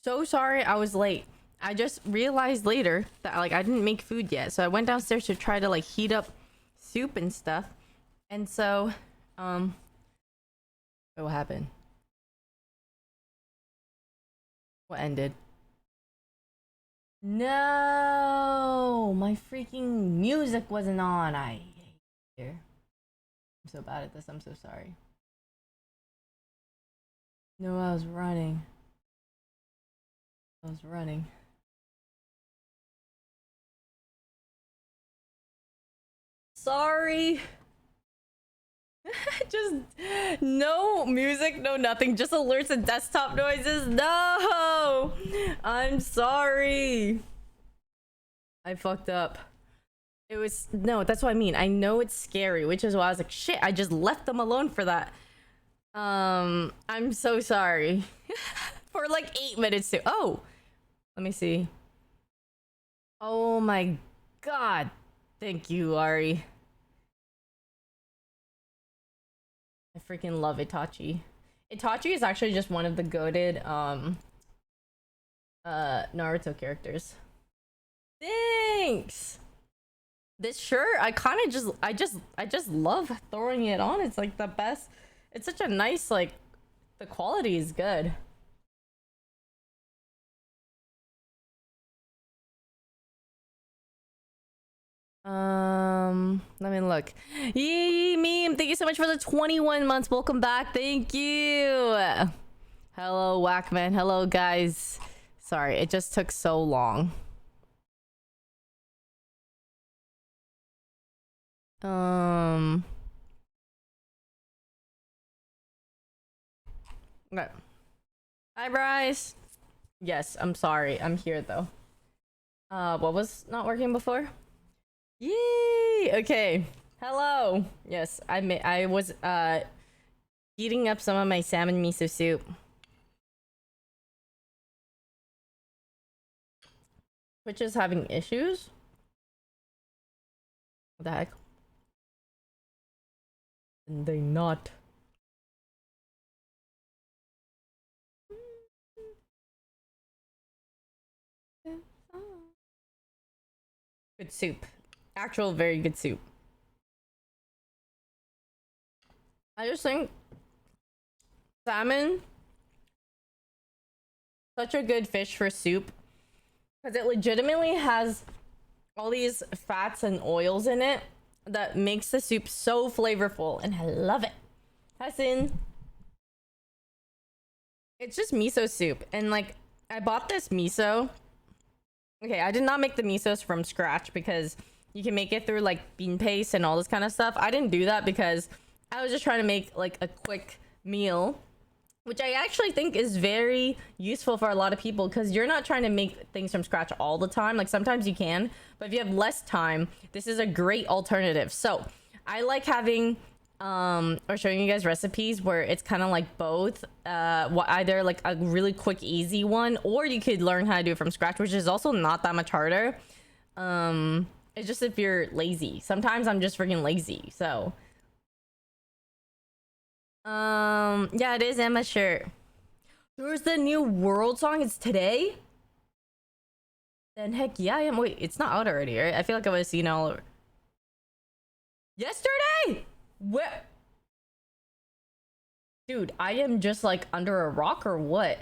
So sorry I was late. I just realized later that like I didn't make food yet. So I went downstairs to try to like heat up soup and stuff. And so what happened? What ended? No, my freaking music wasn't on. I hate it. I'm so bad at this. I'm so sorry. No, I was running. I was running. Sorry. Just no music, no nothing, just alerts and desktop noises. No, I'm sorry. I fucked up. It was no, that's what I mean. I know it's scary, which is why I was like, shit, I just left them alone for that. I'm so sorry. For like 8 minutes too. Oh, let me see. Oh my god. Thank you, Ari. I freaking love Itachi. Itachi is actually just one of the goated Naruto characters. Thanks. This shirt, I kind of just love throwing it on. It's like the best. It's such a nice, like, the quality is good. Let me look. Yee meme, thank you so much for the 21 months. Welcome back. Thank you. Hello, Whackman. Hello, guys. Sorry, it just took so long. Okay. Hi, Bryce. Yes, I'm sorry. I'm here though. What was not working before? Yay! Okay. Hello. Yes, I was heating up some of my salmon miso soup. Which is having issues? What the heck? And they not. Good soup. Actual very good soup. I just think salmon, such a good fish for soup, because it legitimately has all these fats and oils in it that makes the soup so flavorful, and I love it. Hassan, it's just miso soup, and like I bought this miso. Okay, I did not make the misos from scratch because you can make it through like bean paste and all this kind of stuff. I didn't do that because I was just trying to make like a quick meal, which I actually think is very useful for a lot of people because you're not trying to make things from scratch all the time. Like sometimes you can, but if you have less time, this is a great alternative. So I like having or showing you guys recipes where it's kind of like both either like a really quick easy one, or you could learn how to do it from scratch, which is also not that much harder. It's just if you're lazy. Sometimes I'm just freaking lazy, so yeah, it is Emma shirt. There's the new world song. It's today. Then heck yeah, I am. Wait, it's not out already, right? I feel like I was seeing all over. Yesterday. Where? Dude, I am just like under a rock or what?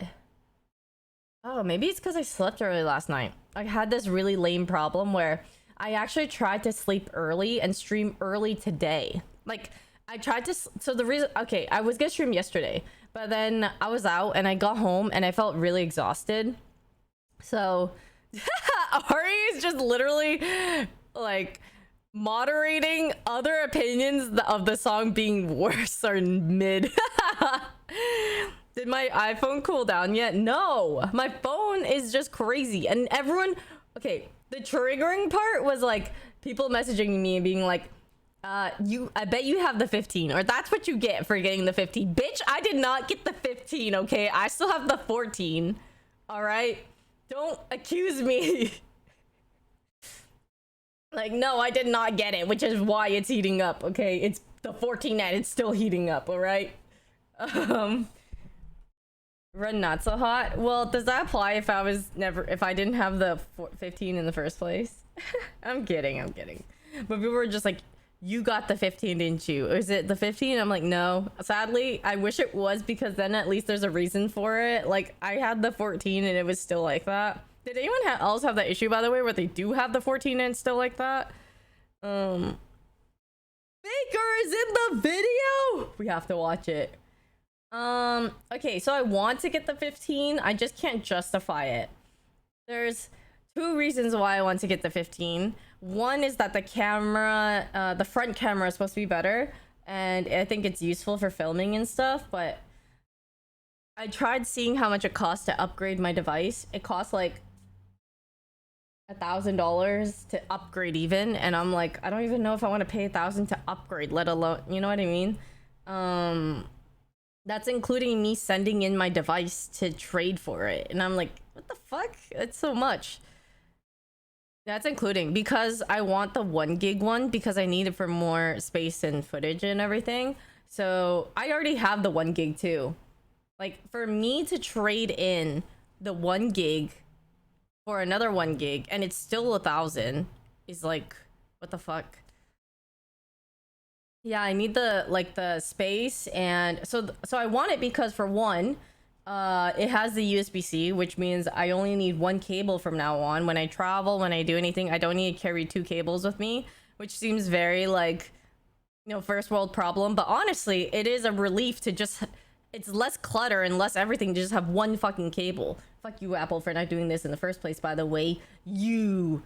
Oh, maybe it's because I slept early last night. I had this really lame problem where I actually tried to sleep early and stream early today. Like, I tried to. So the reason. Okay, I was gonna stream yesterday, but then I was out and I got home and I felt really exhausted. So, Ari is just literally like moderating other opinions of the song being worse or mid. Did my iPhone cool down yet? No, my phone is just crazy. And everyone, okay, the triggering part was like people messaging me and being like, I bet you have the 15, or that's what you get for getting the 15. Bitch, I did not get the 15, okay? I still have the 14. All right? Don't accuse me. Like, no, I did not get it, which is why it's heating up, okay? It's the 14 and it's still heating up, all right? Run not so hot. Well, does that apply if I didn't have the 15 in the first place? I'm kidding, I'm kidding. But people were just like, you got the 15, didn't you? Is it the 15? I'm like, no. Sadly, I wish it was, because then at least there's a reason for it. Like, I had the 14 and it was still like that. Did anyone else have that issue, by the way, where they do have the 14 and it's still like that? Baker is in the video. We have to watch it. Okay, so I want to get the 15. I just can't justify it. There's two reasons why I want to get the 15. One is that the camera, the front camera is supposed to be better, and I think it's useful for filming and stuff, but I tried seeing how much it costs to upgrade my device. It costs like $1,000 to upgrade even, and I'm like, I don't even know if I want to pay $1,000 to upgrade, let alone, you know what I mean? That's including me sending in my device to trade for it, and I'm like, what the fuck? It's so much. That's including, because I want the 1 gig one because I need it for more space and footage and everything. So I already have the 1 gig too. Like, for me to trade in the 1 gig for another 1 gig and it's still 1,000 is like, what the fuck? Yeah, I need the space, and so I want it because, for one, it has the USB-C, which means I only need 1 cable from now on. When I travel, when I do anything, I don't need to carry 2 cables with me, which seems very, like, you know, first world problem. But honestly, it is a relief to just, it's less clutter and less everything to just have 1 fucking cable. Fuck you, Apple, for not doing this in the first place, by the way. You.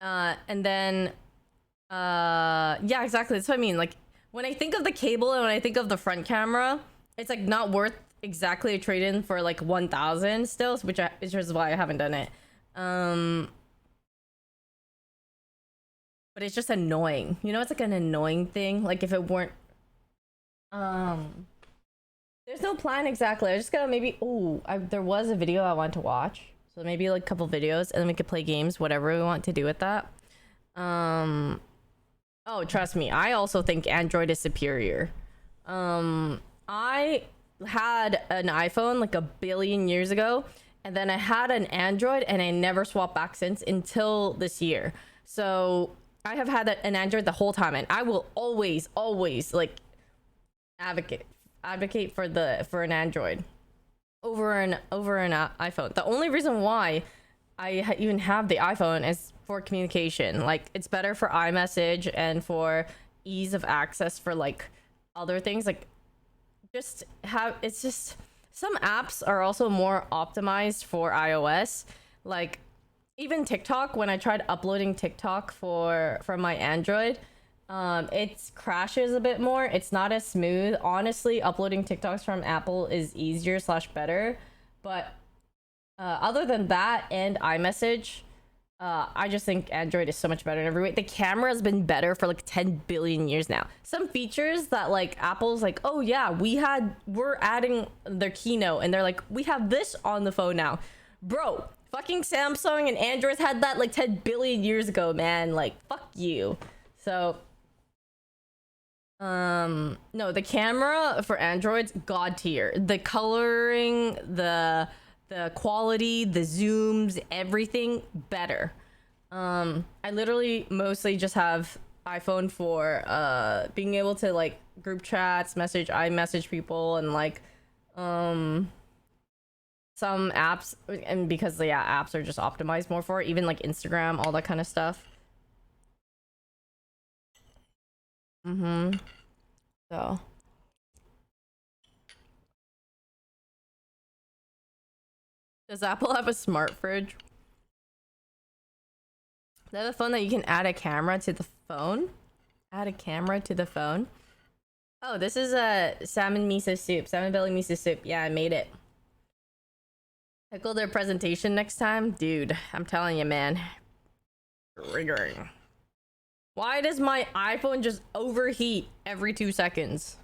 And then, yeah, exactly. That's what I mean. Like, when I think of the cable and when I think of the front camera, it's like not worth exactly a trade-in for like 1,000 still, which is why I haven't done it. But it's just annoying. You know, it's like an annoying thing. Like, if it weren't, there's no plan exactly. I just gotta maybe, there was a video I want to watch, so maybe like a couple videos, and then we could play games, whatever we want to do with that. Oh, trust me, I also think Android is superior. I had an iPhone like 1 billion years ago, and then I had an Android, and I never swapped back since until this year. So I have had an Android the whole time, and I will always like advocate for an Android over an iPhone. The only reason why I even have the iPhone is for communication. Like, it's better for iMessage and for ease of access for like other things. Like, it's just some apps are also more optimized for iOS. Like, even TikTok, when I tried uploading TikTok from my Android, it crashes a bit more. It's not as smooth. Honestly, uploading TikToks from Apple is easier / better, but other than that and iMessage, I just think Android is so much better in every way. The camera has been better for like 10 billion years now. Some features that like Apple's like, oh yeah, we're adding their keynote, and they're like, we have this on the phone now. Bro, fucking Samsung and Android had that like 10 billion years ago, man. Like, fuck you. So no, the camera for Android's god tier. The coloring, the quality, the zooms, everything better. I literally mostly just have iPhone for being able to like group chats, iMessage people, and like some apps, and because apps are just optimized more for it, even like Instagram, all that kind of stuff. So does Apple have a smart fridge? They have a phone that you can add a camera to the phone? Add a camera to the phone? Oh, this is a salmon miso soup. Salmon belly miso soup. Yeah, I made it. Pickle their presentation next time? Dude, I'm telling you, man. Triggering. Why does my iPhone just overheat every 2 seconds?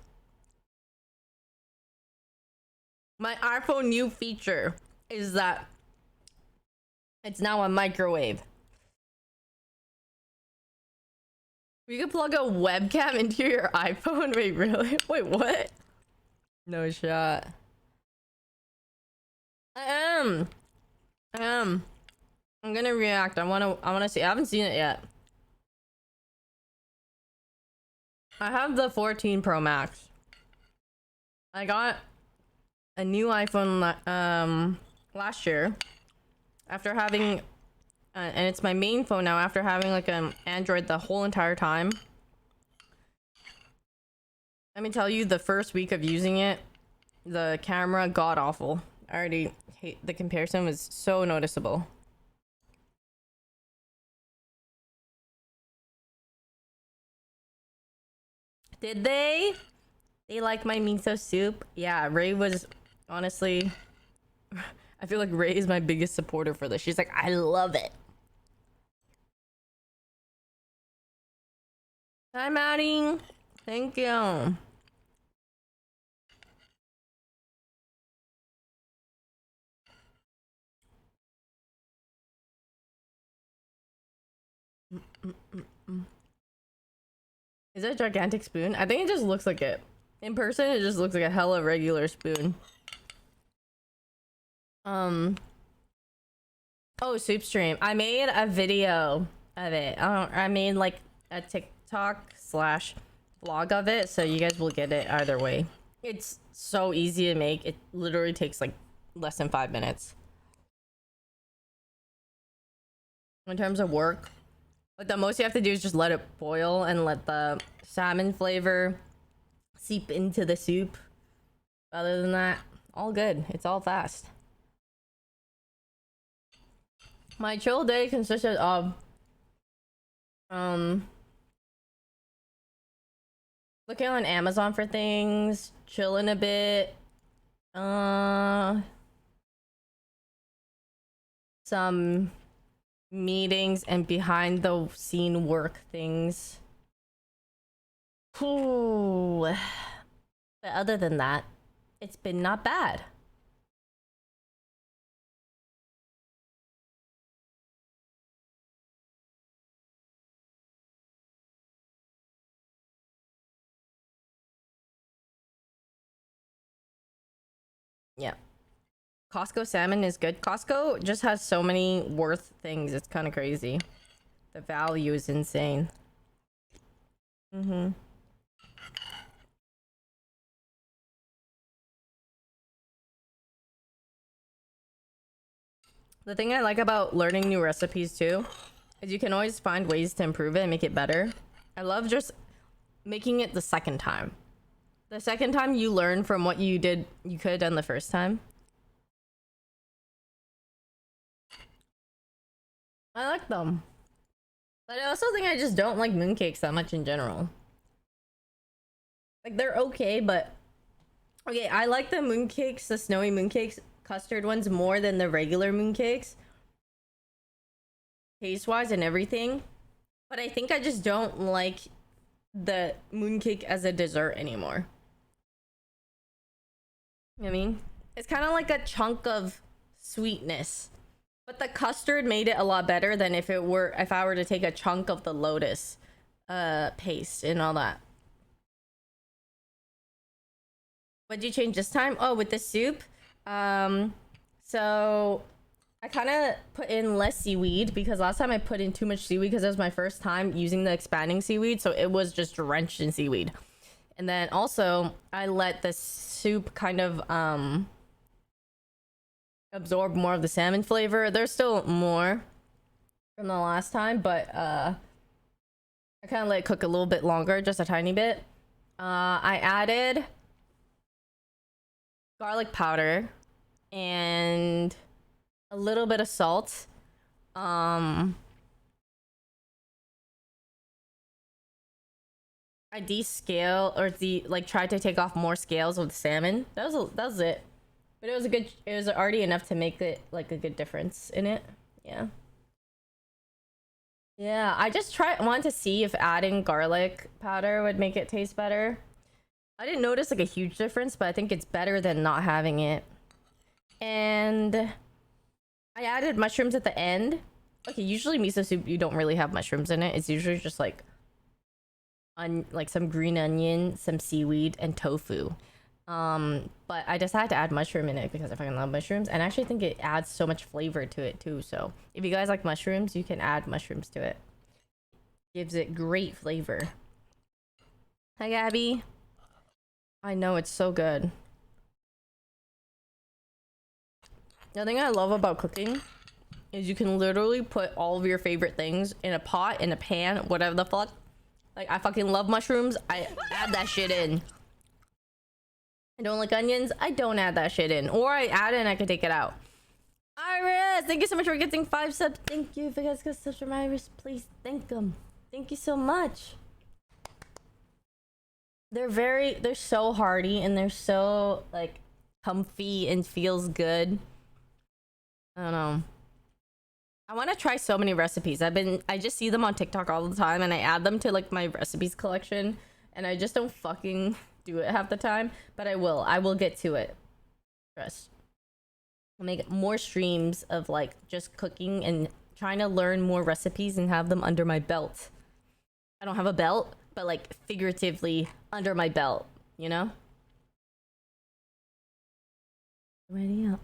My iPhone new feature is that it's now a microwave. You can plug a webcam into your iPhone? Wait, really? Wait, what? No shot. I am. I am. I'm gonna react. I wanna see. I haven't seen it yet. I have the 14 Pro Max. I got a new iPhone last year after having and it's my main phone now after having like an Android the whole entire time. Let me tell you, the first week of using it, the camera god awful. I already hate the comparison, was so noticeable. Did they? They like my miso soup? Yeah, Ray was honestly I feel like Ray is my biggest supporter for this. She's like, I love it. Hi, Maddie. Thank you. Is it a gigantic spoon? I think it just looks like it. In person, it just looks like a hella regular spoon. Oh, soup stream. I made a video of it. I made like a TikTok / vlog of it, so you guys will get it either way. It's so easy to make. It literally takes like less than 5 minutes. In terms of work, but the most you have to do is just let it boil and let the salmon flavor seep into the soup. Other than that, all good. It's all fast. My chill day consisted of looking on Amazon for things, chilling a bit, some meetings and behind the scene work things. Ooh. But other than that, it's been not bad. Yeah. Costco salmon is good. Costco just has so many worth things. It's kind of crazy. The value is insane. The thing I like about learning new recipes too is you can always find ways to improve it and make it better. I love just making it the second time. The second time you learn from what you could have done the first time. I like them. But I also think I just don't like mooncakes that much in general. Like, they're okay, but... Okay, I like the mooncakes, the snowy mooncakes, custard ones, more than the regular mooncakes. Taste-wise and everything. But I think I just don't like the mooncake as a dessert anymore. You know what I mean? It's kind of like a chunk of sweetness. But the custard made it a lot better than if I were to take a chunk of the lotus paste and all that. What'd you change this time? Oh, with the soup. So I kind of put in less seaweed because last time I put in too much seaweed because it was my first time using the expanding seaweed, so it was just drenched in seaweed. And then also I let the soup kind of absorb more of the salmon flavor. There's still more from the last time, but I kind of let it cook a little bit longer, just a tiny bit. I added garlic powder and a little bit of salt. I descale or tried to take off more scales with salmon. That was it. But it was already enough to make it like a good difference in it. Yeah. Yeah, I just wanted to see if adding garlic powder would make it taste better. I didn't notice like a huge difference, but I think it's better than not having it. And I added mushrooms at the end. Okay, usually miso soup you don't really have mushrooms in it. It's usually just like some green onion, some seaweed, and tofu. But I decided to add mushroom in it because I fucking love mushrooms, and I actually think it adds so much flavor to it too. So if you guys like mushrooms, you can add mushrooms to it. Gives it great flavor. Hi, Gabby. I know, it's so good. The thing I love about cooking is you can literally put all of your favorite things in a pot, in a pan, whatever the fuck. Like, I fucking love mushrooms. I add that shit in. I don't like onions. I don't add that shit in. Or I add it and I can take it out. Iris, thank you so much for getting 5 subs. Thank you. If you guys got subs from Iris, please thank them. Thank you so much. They're so hearty and they're so, like, comfy and feels good. I don't know. I want to try so many recipes. I just see them on TikTok all the time and I add them to like my recipes collection and I just don't fucking do it half the time, but I will get to it. Trust. I'll make more streams of like just cooking and trying to learn more recipes and have them under my belt. I don't have a belt, but like figuratively under my belt, you know? Ready up.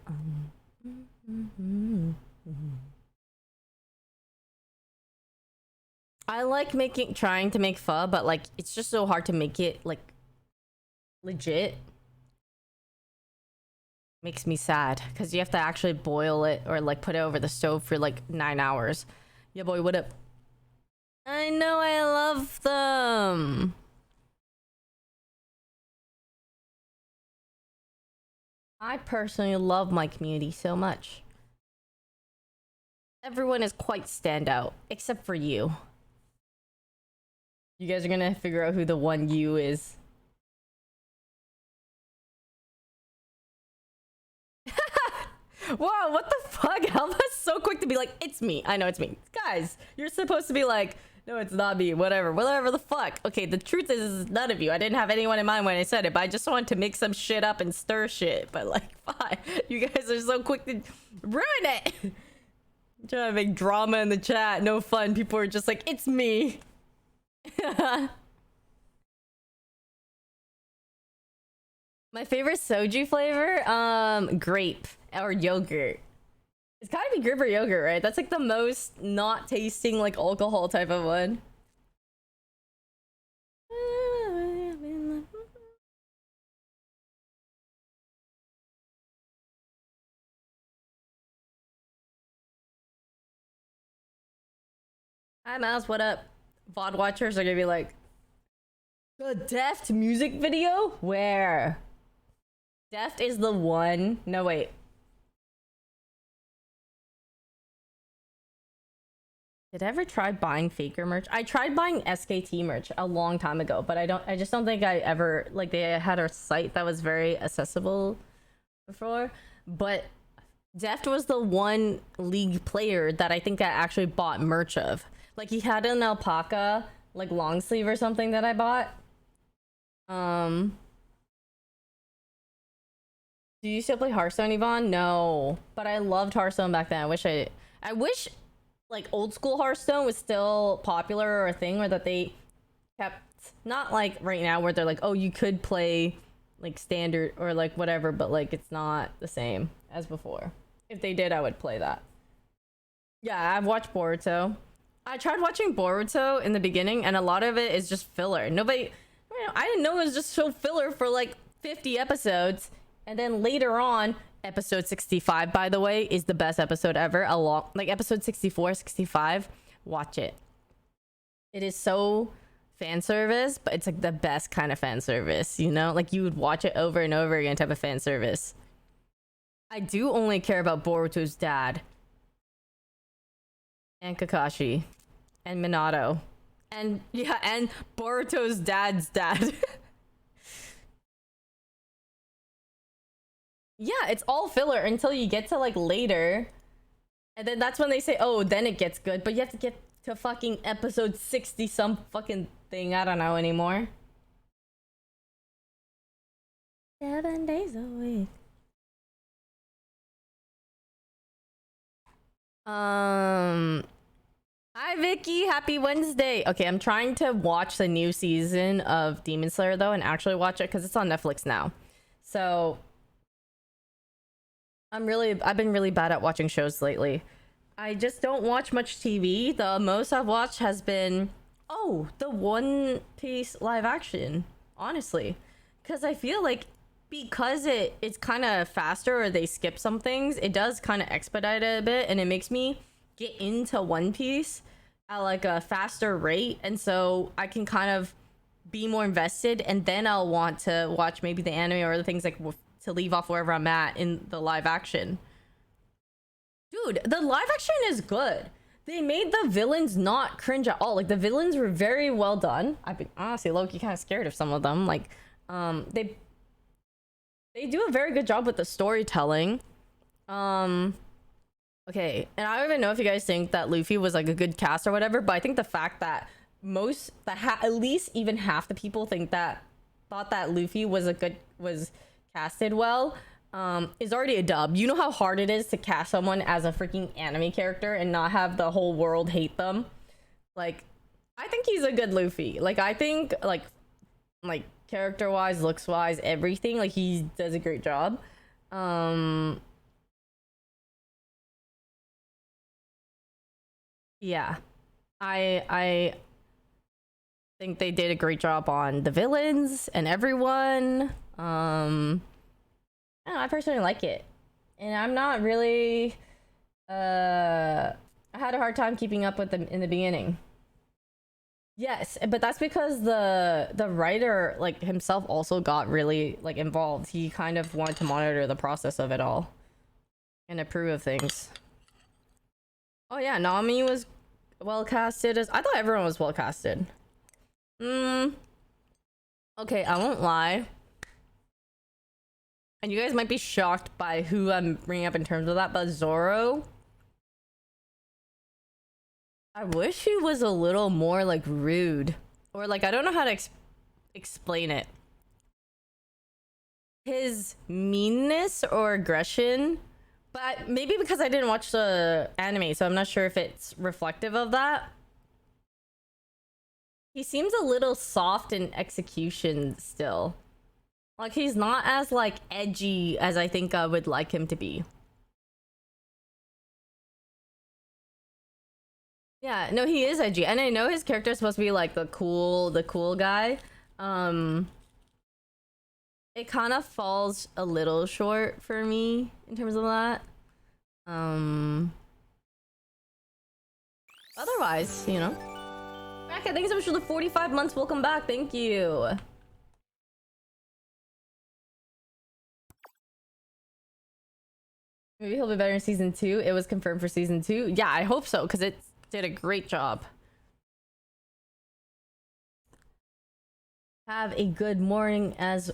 I like trying to make pho, but like it's just so hard to make it like legit. Makes me sad because you have to actually boil it or like put it over the stove for like 9 hours. Yeah, boy, what up? I know, I love them. I personally love my community so much. Everyone is quite standout, except for you. You guys are gonna figure out who the one you is. Wow, what the fuck? Alpha's so quick to be like, it's me. I know it's me. Guys, you're supposed to be like, no, it's not me. Whatever the fuck. Okay, the truth is none of you. I didn't have anyone in mind when I said it, but I just wanted to make some shit up and stir shit. But like, fine. You guys are so quick to ruin it. I'm trying to make drama in the chat. No fun. People are just like, it's me. My favorite soju flavor? Grape or yogurt. It's gotta be grape or yogurt, right? That's like the most not tasting like alcohol type of one. Hi Mouse, what up? VOD watchers are gonna be like, the Deft music video? Where? Deft is the one. No, wait. Did I ever try buying Faker merch? I tried buying SKT merch a long time ago, but I just don't think I ever, like, they had a site that was very accessible before. But Deft was the one League player that I think I actually bought merch of. Like, he had an alpaca, like, long sleeve or something that I bought. Do you still play Hearthstone, Yvonne? No, but I loved Hearthstone back then. I wish like old school Hearthstone was still popular or a thing, or that they kept, not like right now where they're like, oh, you could play like standard or like whatever, but like it's not the same as before. If they did, I would play that. Yeah, I've watched Boruto. I tried watching Boruto in the beginning and a lot of it is just filler. Nobody, I didn't know it was just so filler for like 50 episodes. And then later on, episode 65, by the way, is the best episode ever. Like episode 64, 65. Watch it. It is so fan service, but it's like the best kind of fan service, you know? Like you would watch it over and over again type of fan service. I do only care about Boruto's dad. And Kakashi. And Minato. And yeah, and Boruto's dad's dad. Yeah, it's all filler until you get to like later. And then that's when they say, oh, then it gets good. But you have to get to fucking episode 60 some fucking thing. I don't know anymore. 7 days a week. Hi Vicky, happy Wednesday. Okay, I'm trying to watch the new season of Demon Slayer though and actually watch it because it's on Netflix now. So I've been really bad at watching shows lately. I just don't watch much TV. The most I've watched has been, oh, the One Piece live action, honestly. Because I feel like because it's kind of faster or they skip some things, it does kind of expedite it a bit and it makes me get into One Piece at like a faster rate. And so I can kind of be more invested and then I'll want to watch maybe the anime or the things like to leave off wherever I'm at in the live action. Dude, the live action is good. They made the villains not cringe at all. Like the villains were very well done. I've been honestly low-key kind of scared of some of them. Like, they do a very good job with the storytelling. Okay, and I don't even know if you guys think that Luffy was like a good cast or whatever, but I think the fact that at least even half the people thought that Luffy was casted well, is already a dub. You know how hard it is to cast someone as a freaking anime character and not have the whole world hate them? Like, I think he's a good Luffy. Like, I think, like character-wise, looks-wise, everything, like, he does a great job. Yeah. I think they did a great job on the villains and everyone. I personally like it, and I'm not really. I had a hard time keeping up with them in the beginning. Yes, but that's because the writer like himself also got really like involved. He kind of wanted to monitor the process of it all and approve of things. Oh yeah, Nami was well casted as I thought everyone was well casted. Okay, I won't lie. And you guys might be shocked by who I'm bringing up in terms of that, but Zoro. I wish he was a little more like rude. Or like, I don't know how to explain it. His meanness or aggression. But maybe because I didn't watch the anime, so I'm not sure if it's reflective of that. He seems a little soft in execution still. Like, he's not as, like, edgy as I think I would like him to be. Yeah, no, he is edgy. And I know his character is supposed to be, like, the cool guy. It kind of falls a little short for me in terms of that. Otherwise, you know. Rebecca, thank you so much for the 45 months. Welcome back. Thank you. Maybe he'll be better in season 2. It was confirmed for season 2. Yeah, I hope so, because it did a great job. Have a good morning as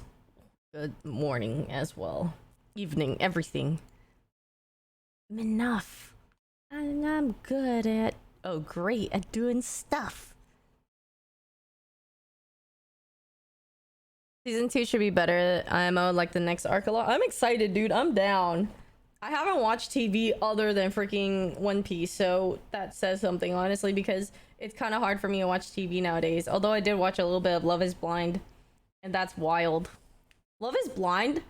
well. Evening, everything. Enough. And I'm good at great at doing stuff. Season 2 should be better. I'm like the next arc a lot. I'm excited, dude. I'm down. I haven't watched TV other than freaking One Piece, so that says something, honestly, because it's kind of hard for me to watch TV nowadays. Although I did watch a little bit of Love is Blind, and that's wild. Love is Blind,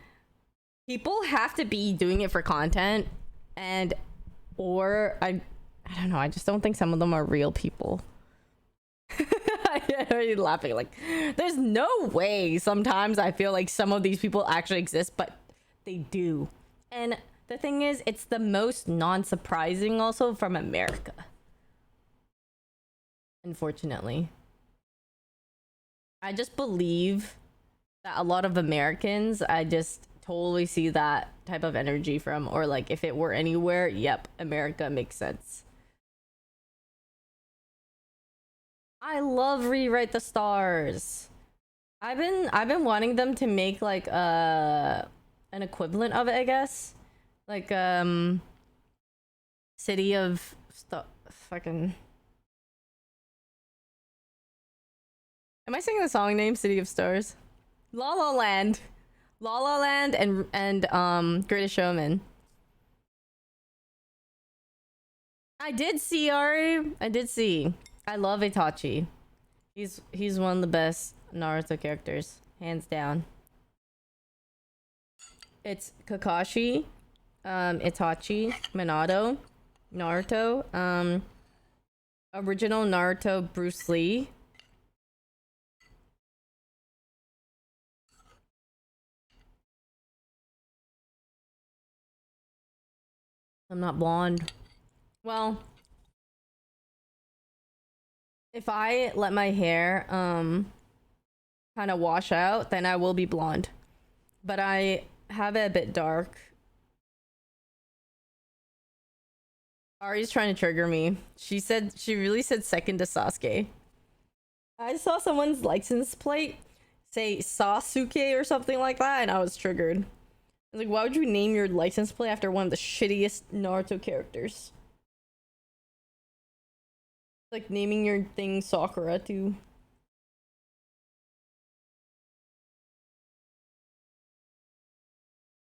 people have to be doing it for content, or I don't know, I just don't think some of them are real people. Are you laughing? Like, there's no way sometimes I feel like some of these people actually exist, but they do. And the thing is, it's the most non-surprising also from America. Unfortunately. I just believe that a lot of Americans, I just totally see that type of energy from, or like if it were anywhere, yep, America makes sense. I love Rewrite the Stars. I've been wanting them to make like an equivalent of it, I guess. Like City of fucking. Am I singing the song name City of Stars? La La Land. La La Land and Greatest Showman. I did see Ari. I did see. I love Itachi. He's one of the best Naruto characters, hands down. It's Kakashi, Itachi, Minato, Naruto, original Naruto, Bruce Lee. I'm not blonde. Well, if I let my hair kind of wash out, then I will be blonde. But I have it a bit dark. Ari's trying to trigger me. She really said second to Sasuke. I saw someone's license plate say Sasuke or something like that, and I was triggered. I was like, why would you name your license plate after one of the shittiest Naruto characters? Like naming your thing Sakura too.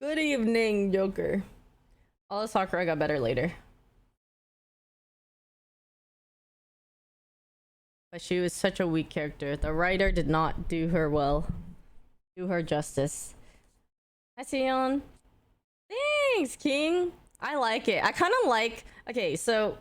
Good evening, Joker. All the Sakura got better later. But she was such a weak character. The writer did not do her well. Do her justice. Hi, Sion. Thanks, King. I like it. I kind of like... Okay, so...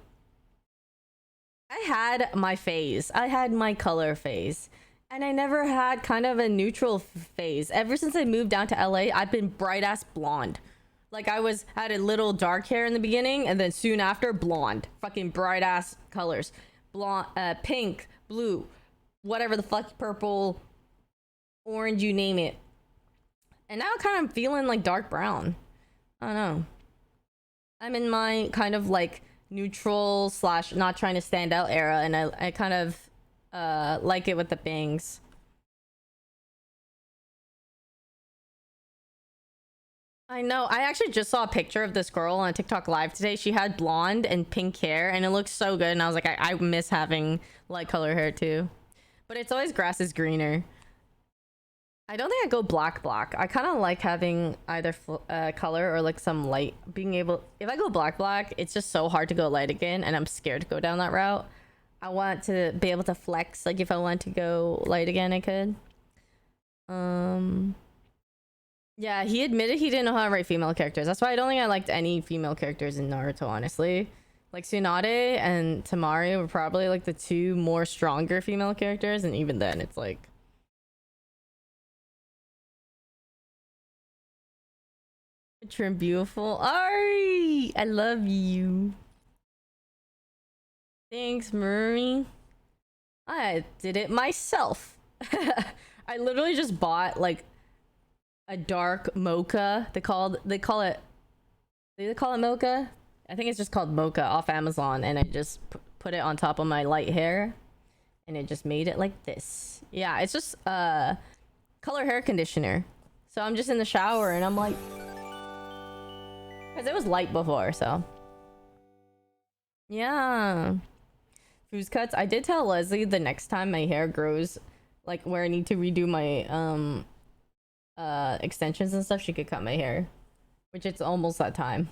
I had my phase. I had my color phase. And I never had kind of a neutral phase. Ever since I moved down to LA, I've been bright-ass blonde. Like, had a little dark hair in the beginning, and then soon after, blonde. Fucking bright-ass colors. Blonde, pink, blue, whatever the fuck, purple, orange, you name it. And now kind of feeling like dark brown. I don't know. I'm in my kind of like neutral slash not trying to stand out era, and I kind of like it with the bangs. I know. I actually just saw a picture of this girl on TikTok live today. She had blonde and pink hair, and it looks so good. And I was like, I miss having light color hair too. But it's always grass is greener. I don't think I go black. I kind of like having either color or like some light. Being able, if I go black, it's just so hard to go light again, and I'm scared to go down that route. I want to be able to flex. Like if I want to go light again, I could. Yeah, he admitted he didn't know how to write female characters. That's why I don't think I liked any female characters in Naruto, honestly. Like Tsunade and Tamari were probably like the two more stronger female characters, and even then it's like... Trim beautiful. Ari! I love you. Thanks, Murray. I did it myself. I literally just bought like a dark mocha. They call it mocha? I think it's just called mocha off Amazon, and I just put it on top of my light hair, and it just made it like this. Yeah, it's just color hair conditioner. So I'm just in the shower and I'm like, because it was light before, so yeah. Fuse cuts. I did tell Leslie the next time my hair grows like where I need to redo my extensions and stuff, she could cut my hair, which it's almost that time.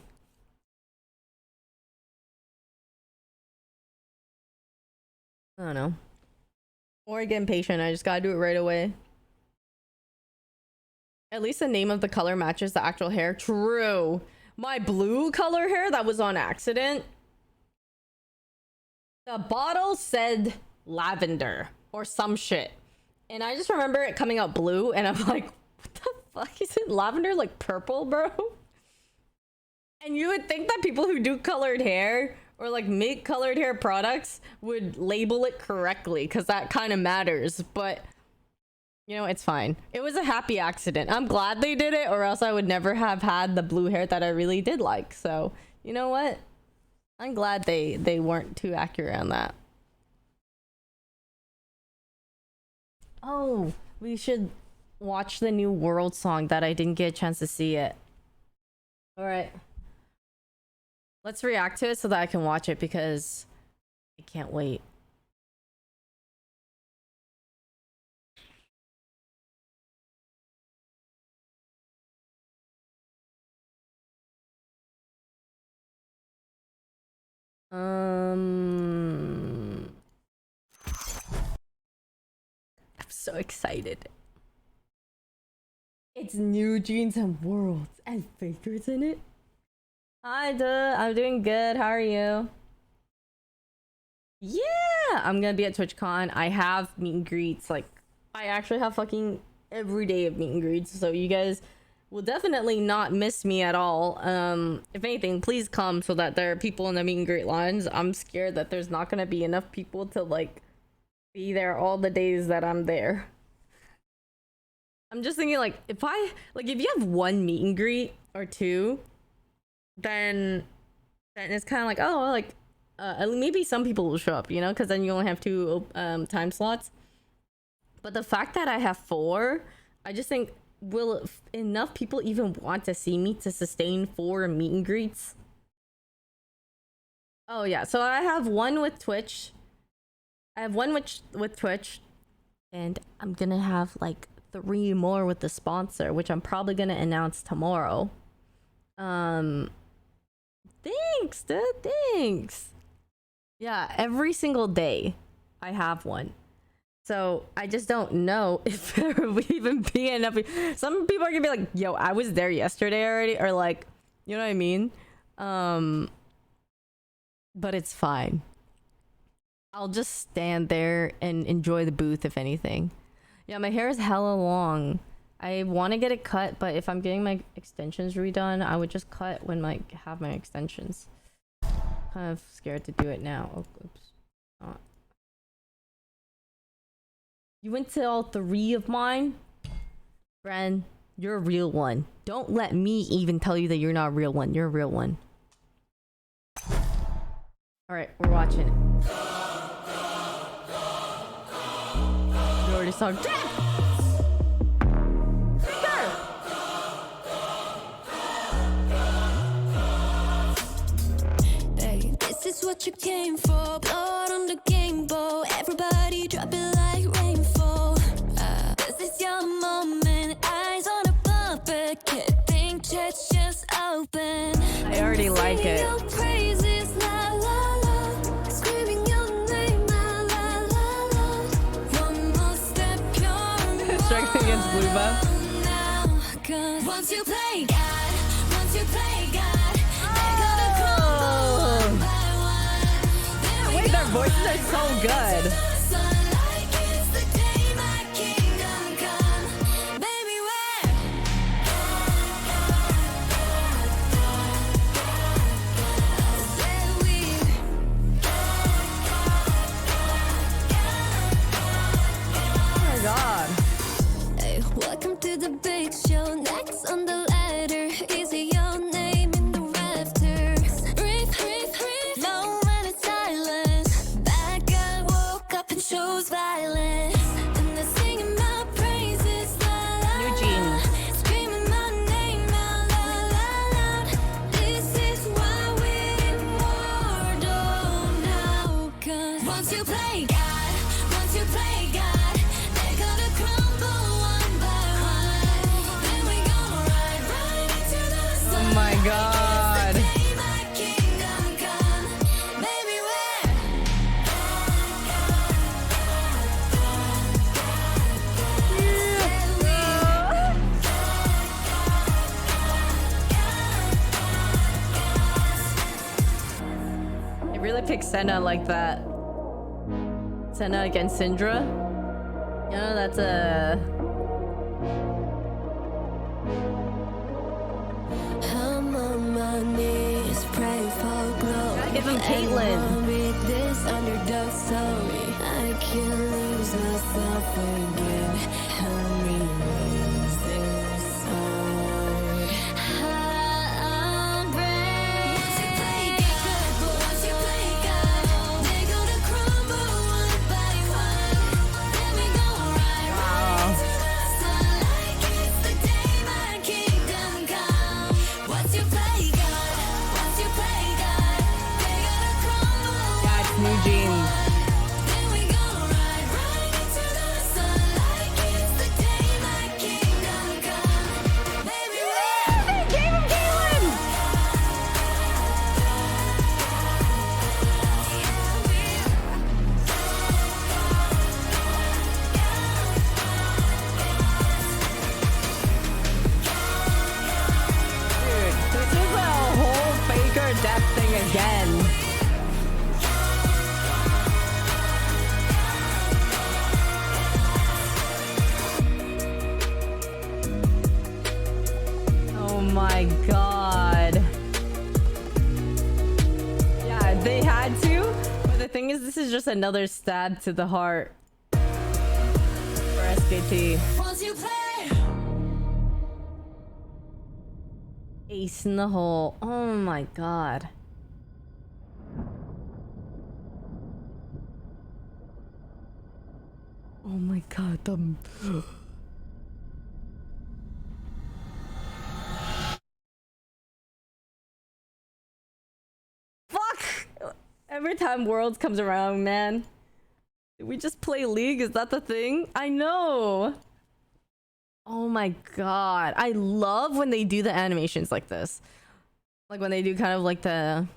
I don't know, or I get impatient. I just gotta do it right away. At least the name of the color matches the actual hair. True. My blue color hair, that was on accident. The bottle said lavender or some shit, and I just remember it coming out blue, and I'm like, what the fuck is it? Lavender, like purple, bro? And you would think that people who do colored hair or like make colored hair products would label it correctly, because that kind of matters. But you know, it's fine. It was a happy accident. I'm glad they did it, or else I would never have had the blue hair that I really did like. So you know what, I'm glad they weren't too accurate on that. Oh, we should watch the new World song that I didn't get a chance to see yet. All right, let's react to it so that I can watch it, because I can't wait. I'm so excited. It's New Jeans and Worlds and Fakers in it. Hi, duh. I'm doing good. How are you? Yeah, I'm gonna be at TwitchCon. I have meet and greets. Like, I actually have fucking every day of meet and greets. So you guys will definitely not miss me at all. If anything, please come so that there are people in the meet and greet lines. I'm scared that there's not gonna be enough people to like be there all the days that I'm there. I'm just thinking like if you have one meet and greet or two, then it's kind of like, oh, like maybe some people will show up, you know, because then you only have two time slots. But the fact that I have 4, I just think, will enough people even want to see me to sustain 4 meet and greets? Oh yeah, so I have one with Twitch. I have one with Twitch, and I'm gonna have like 3 more with the sponsor, which I'm probably gonna announce tomorrow. Thanks, dude. Thanks. Yeah, every single day I have one. So I just don't know if there will even be enough. Some people are gonna be like, yo, I was there yesterday already, or like, you know what I mean? But it's fine. I'll just stand there and enjoy the booth, if anything. Yeah, my hair is hella long. I want to get it cut, but if I'm getting my extensions redone, I would just cut when I have my extensions. Kind of scared to do it now. Oh, oops. You went to all 3 of mine? Bren, you're a real one. Don't let me even tell you that you're not a real one. You're a real one. Alright, we're watching it. You already saw Hey, this is what you came for. Blood on the game bow. Everybody drop it like rainfall. This is your moment. Eyes on a puppet. Can't think, chest just open. I already like it. Your praises, la la la. Screaming your name, la la la la. One more step, you're Strike against Blue Buff. Once you play God, once you play God, they're gonna crumble one by one. Wait, their voices are so good. Like it's the day my kingdom come. Baby, where? Said we. Oh my god. Hey, welcome to the big show. Next on the ladder, is it your name in the rafters? Breathe, breathe, breathe. No minute silence. Bad guy woke up and chose violence. And they're singing my praises, la la New la. Jeans. Screaming my name out, la la la. This is why we're immortal now. 'Cause once you play God, once you play God, they're gonna crumble one by one. Then we gonna ride right into the sun. Oh my god. Day my kingdom come. Baby, where? It really picks Senna like that. Senna against Syndra. You know, that's a... I'm on my knees, pray for glory. Gotta give him Caitlyn. And read this underdog story. I can't lose myself again. Help me raise this sword. I'm brave. Once you play God, but once you play God, they're gonna crumble one by one. Then we gonna ride right into the sun like it's the day my kingdom come. Once you play God, once you play God, they're gonna crumble. Yeah, it's New Jeans. Then we gonna ride right into the sun like it's the day is just another stab to the heart for SKT. Once you play, Ace in the hole. Oh my god. Oh my god, fuck! Every time Worlds comes around, man. We just play League? Is that the thing? I know! Oh my god. I love when they do the animations like this. Like when they do kind of like the...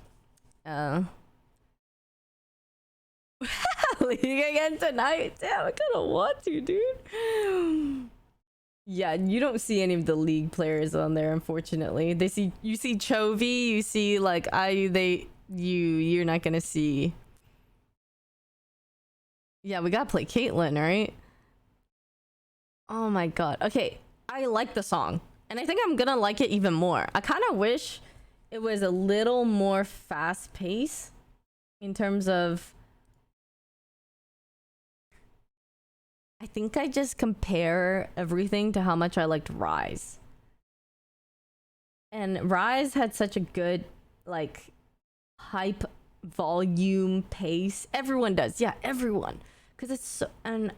League again tonight? Damn, I kinda want to, dude. Yeah, you don't see any of the League players on there, unfortunately. You see Chovy, you see like you're not gonna see. Yeah, we gotta play Caitlyn, right? Oh my god. Okay, I like the song, and I think I'm gonna like it even more. I kind of wish it was a little more fast paced in terms of. I think I just compare everything to how much I liked Rise. And Rise had such a good, like, hype, volume, pace. Everyone does. Yeah, everyone. Because it's so... And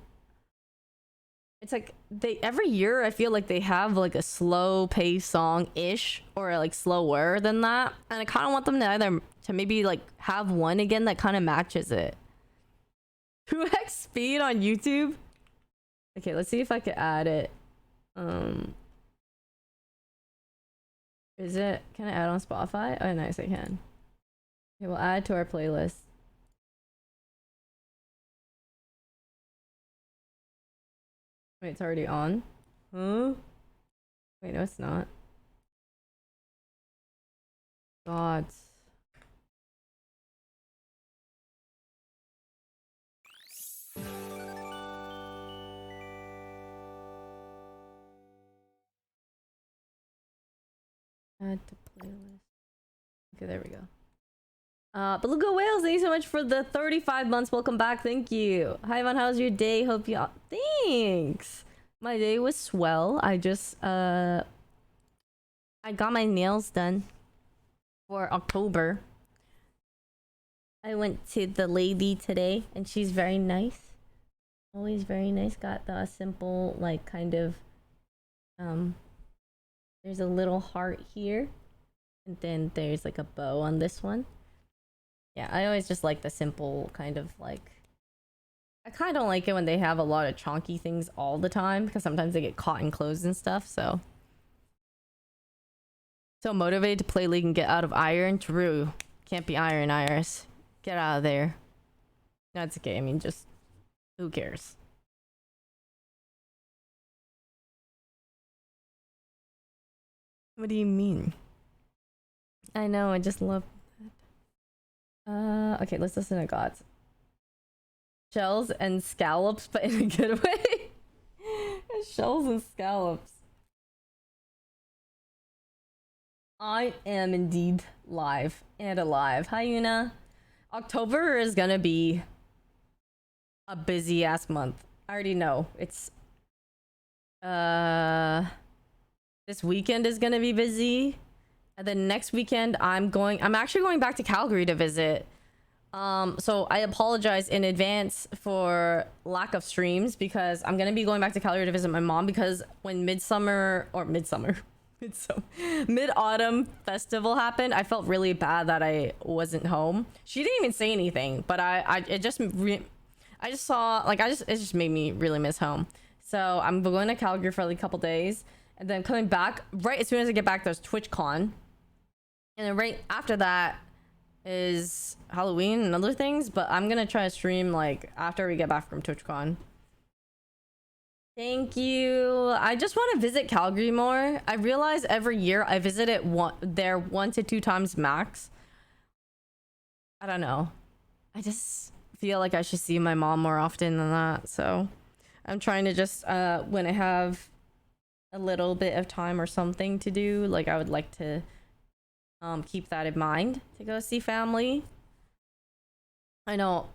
it's like, every year I feel like they have, like, a slow pace song-ish. Or, like, slower than that. And I kind of want them to maybe, like, have one again that kind of matches it. 2x speed on YouTube? Okay, let's see if I could add it. Is it? Can I add on Spotify? Oh, nice, I can. Okay, we'll add to our playlist. Wait, it's already on? Huh? Wait, no, it's not. God. Add to playlist. Okay, there we go. Beluga Whales, thank you so much for the 35 months. Welcome back. Thank you. Hi, Yvonne. How's your day? Hope you... Thanks. My day was swell. I just, I got my nails done for October. I went to the lady today, and she's very nice. Always very nice. Got the simple, like, kind of, there's a little heart here. And then there's like a bow on this one. Yeah, I always just like the simple kind of like... I kind of don't like it when they have a lot of chonky things all the time, because sometimes they get caught in clothes and stuff, so... So motivated to play League and get out of Iron? True. Can't be Iron, Iris. Get out of there. That's okay, I mean, just... Who cares? What do you mean? I know, I just love that. Okay, let's listen to Gods. Shells and scallops, but in a good way. Shells and scallops. I am indeed live and alive. Hi, Yuna. October is gonna be a busy ass month. I already know. It's this weekend is gonna be busy. And then next weekend I'm actually going back to Calgary to visit. So I apologize in advance for lack of streams, because I'm gonna be going back to Calgary to visit my mom, because when mid-autumn festival happened, I felt really bad that I wasn't home. She didn't even say anything, but it just made me really miss home. So I'm going to Calgary for like a couple days, and then coming back right as soon as I get back, there's TwitchCon. And then right after that is Halloween and other things, but I'm gonna try to stream like after we get back from TwitchCon. Thank you. I just want to visit Calgary more. I realize every year I visit it 1 to 2 times max. I don't know. I just feel like I should see my mom more often than that. So I'm trying to just when I have a little bit of time or something to do, like I would like to keep that in mind to go see family. I know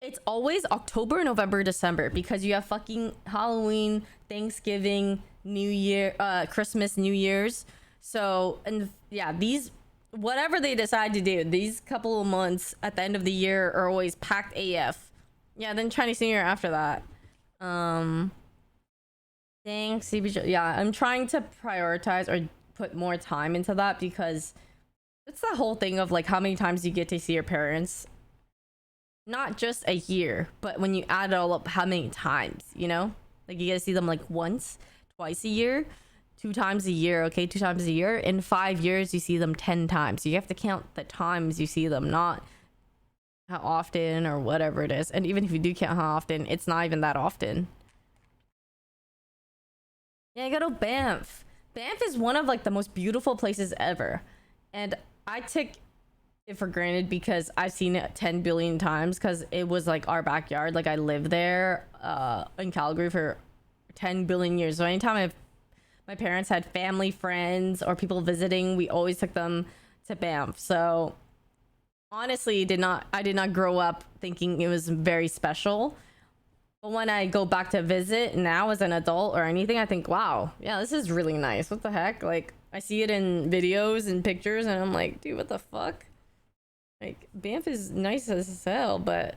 It's always October, November, December because you have fucking Halloween, Thanksgiving, New Year, Christmas, New Year's. So, and yeah, these, whatever they decide to do, these couple of months at the end of the year are always packed AF. Yeah, then Chinese New Year after that. Thanks, CBJ. Yeah, I'm trying to prioritize or put more time into that because it's the whole thing of like how many times you get to see your parents. Not just a year, but when you add it all up, how many times, you know? Like you get to see them like once, twice a year, 2 times a year, okay? 2 times a year. In 5 years, you see them 10 times. So you have to count the times you see them, not how often or whatever it is. And even if you do count how often, it's not even that often. Yeah, I go to Banff. Banff is one of like the most beautiful places ever. And I took it for granted because I've seen it 10 billion times because it was like our backyard. Like I lived there in Calgary for 10 billion years. So anytime my parents had family, friends, or people visiting, we always took them to Banff. So honestly, I did not grow up thinking it was very special. But when I go back to visit now as an adult or anything, I think, wow, yeah, this is really nice. What the heck? Like, I see it in videos and pictures, and I'm like, dude, what the fuck? Like, Banff is nice as hell, but...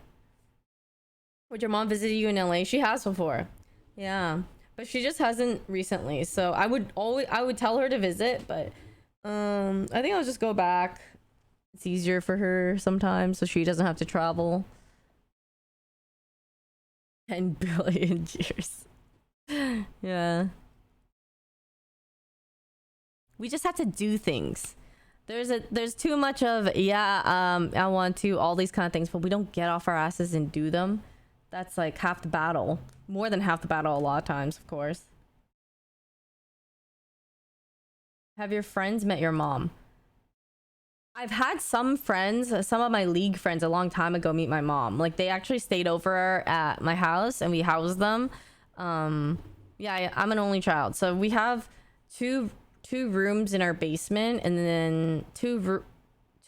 Would your mom visit you in LA? She has before. Yeah. But she just hasn't recently. So I would tell her to visit, but I think I'll just go back. It's easier for her sometimes, so she doesn't have to travel. 10 billion years. Yeah. We just have to do things. There's too much of, yeah, I want to, all these kind of things, but we don't get off our asses and do them. That's like half the battle. More than half the battle a lot of times, of course. Have your friends met your mom? I've had some friends, some of my league friends a long time ago meet my mom. Like they actually stayed over at my house and we housed them. Yeah, I'm an only child. So we have two rooms in our basement and then two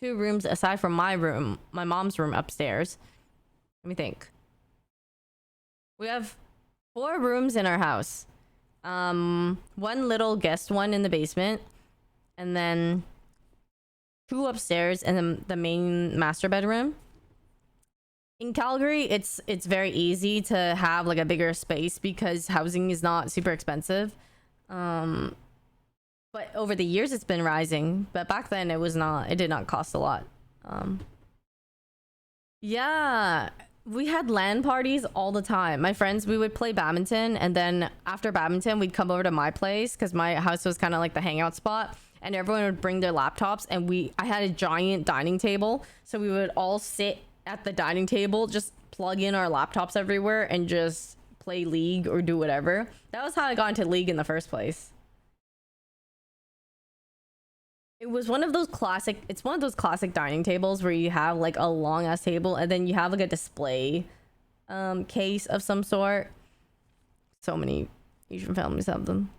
rooms aside from my room, my mom's room upstairs. Let me think. We have 4 rooms in our house. One little guest one in the basement and then 2 upstairs and then the main master bedroom. In Calgary, it's very easy to have like a bigger space because housing is not super expensive. But over the years it's been rising, but back then it did not cost a lot. Yeah, we had LAN parties all the time. My friends, we would play badminton, and then after badminton we'd come over to my place because my house was kind of like the hangout spot. And everyone would bring their laptops and I had a giant dining table. So we would all sit at the dining table, just plug in our laptops everywhere and just play League or do whatever. That was how I got into League in the first place. It was one of those classic, it's one of those classic dining tables where you have like a long ass table and then you have like a display case of some sort. So many Asian families have them.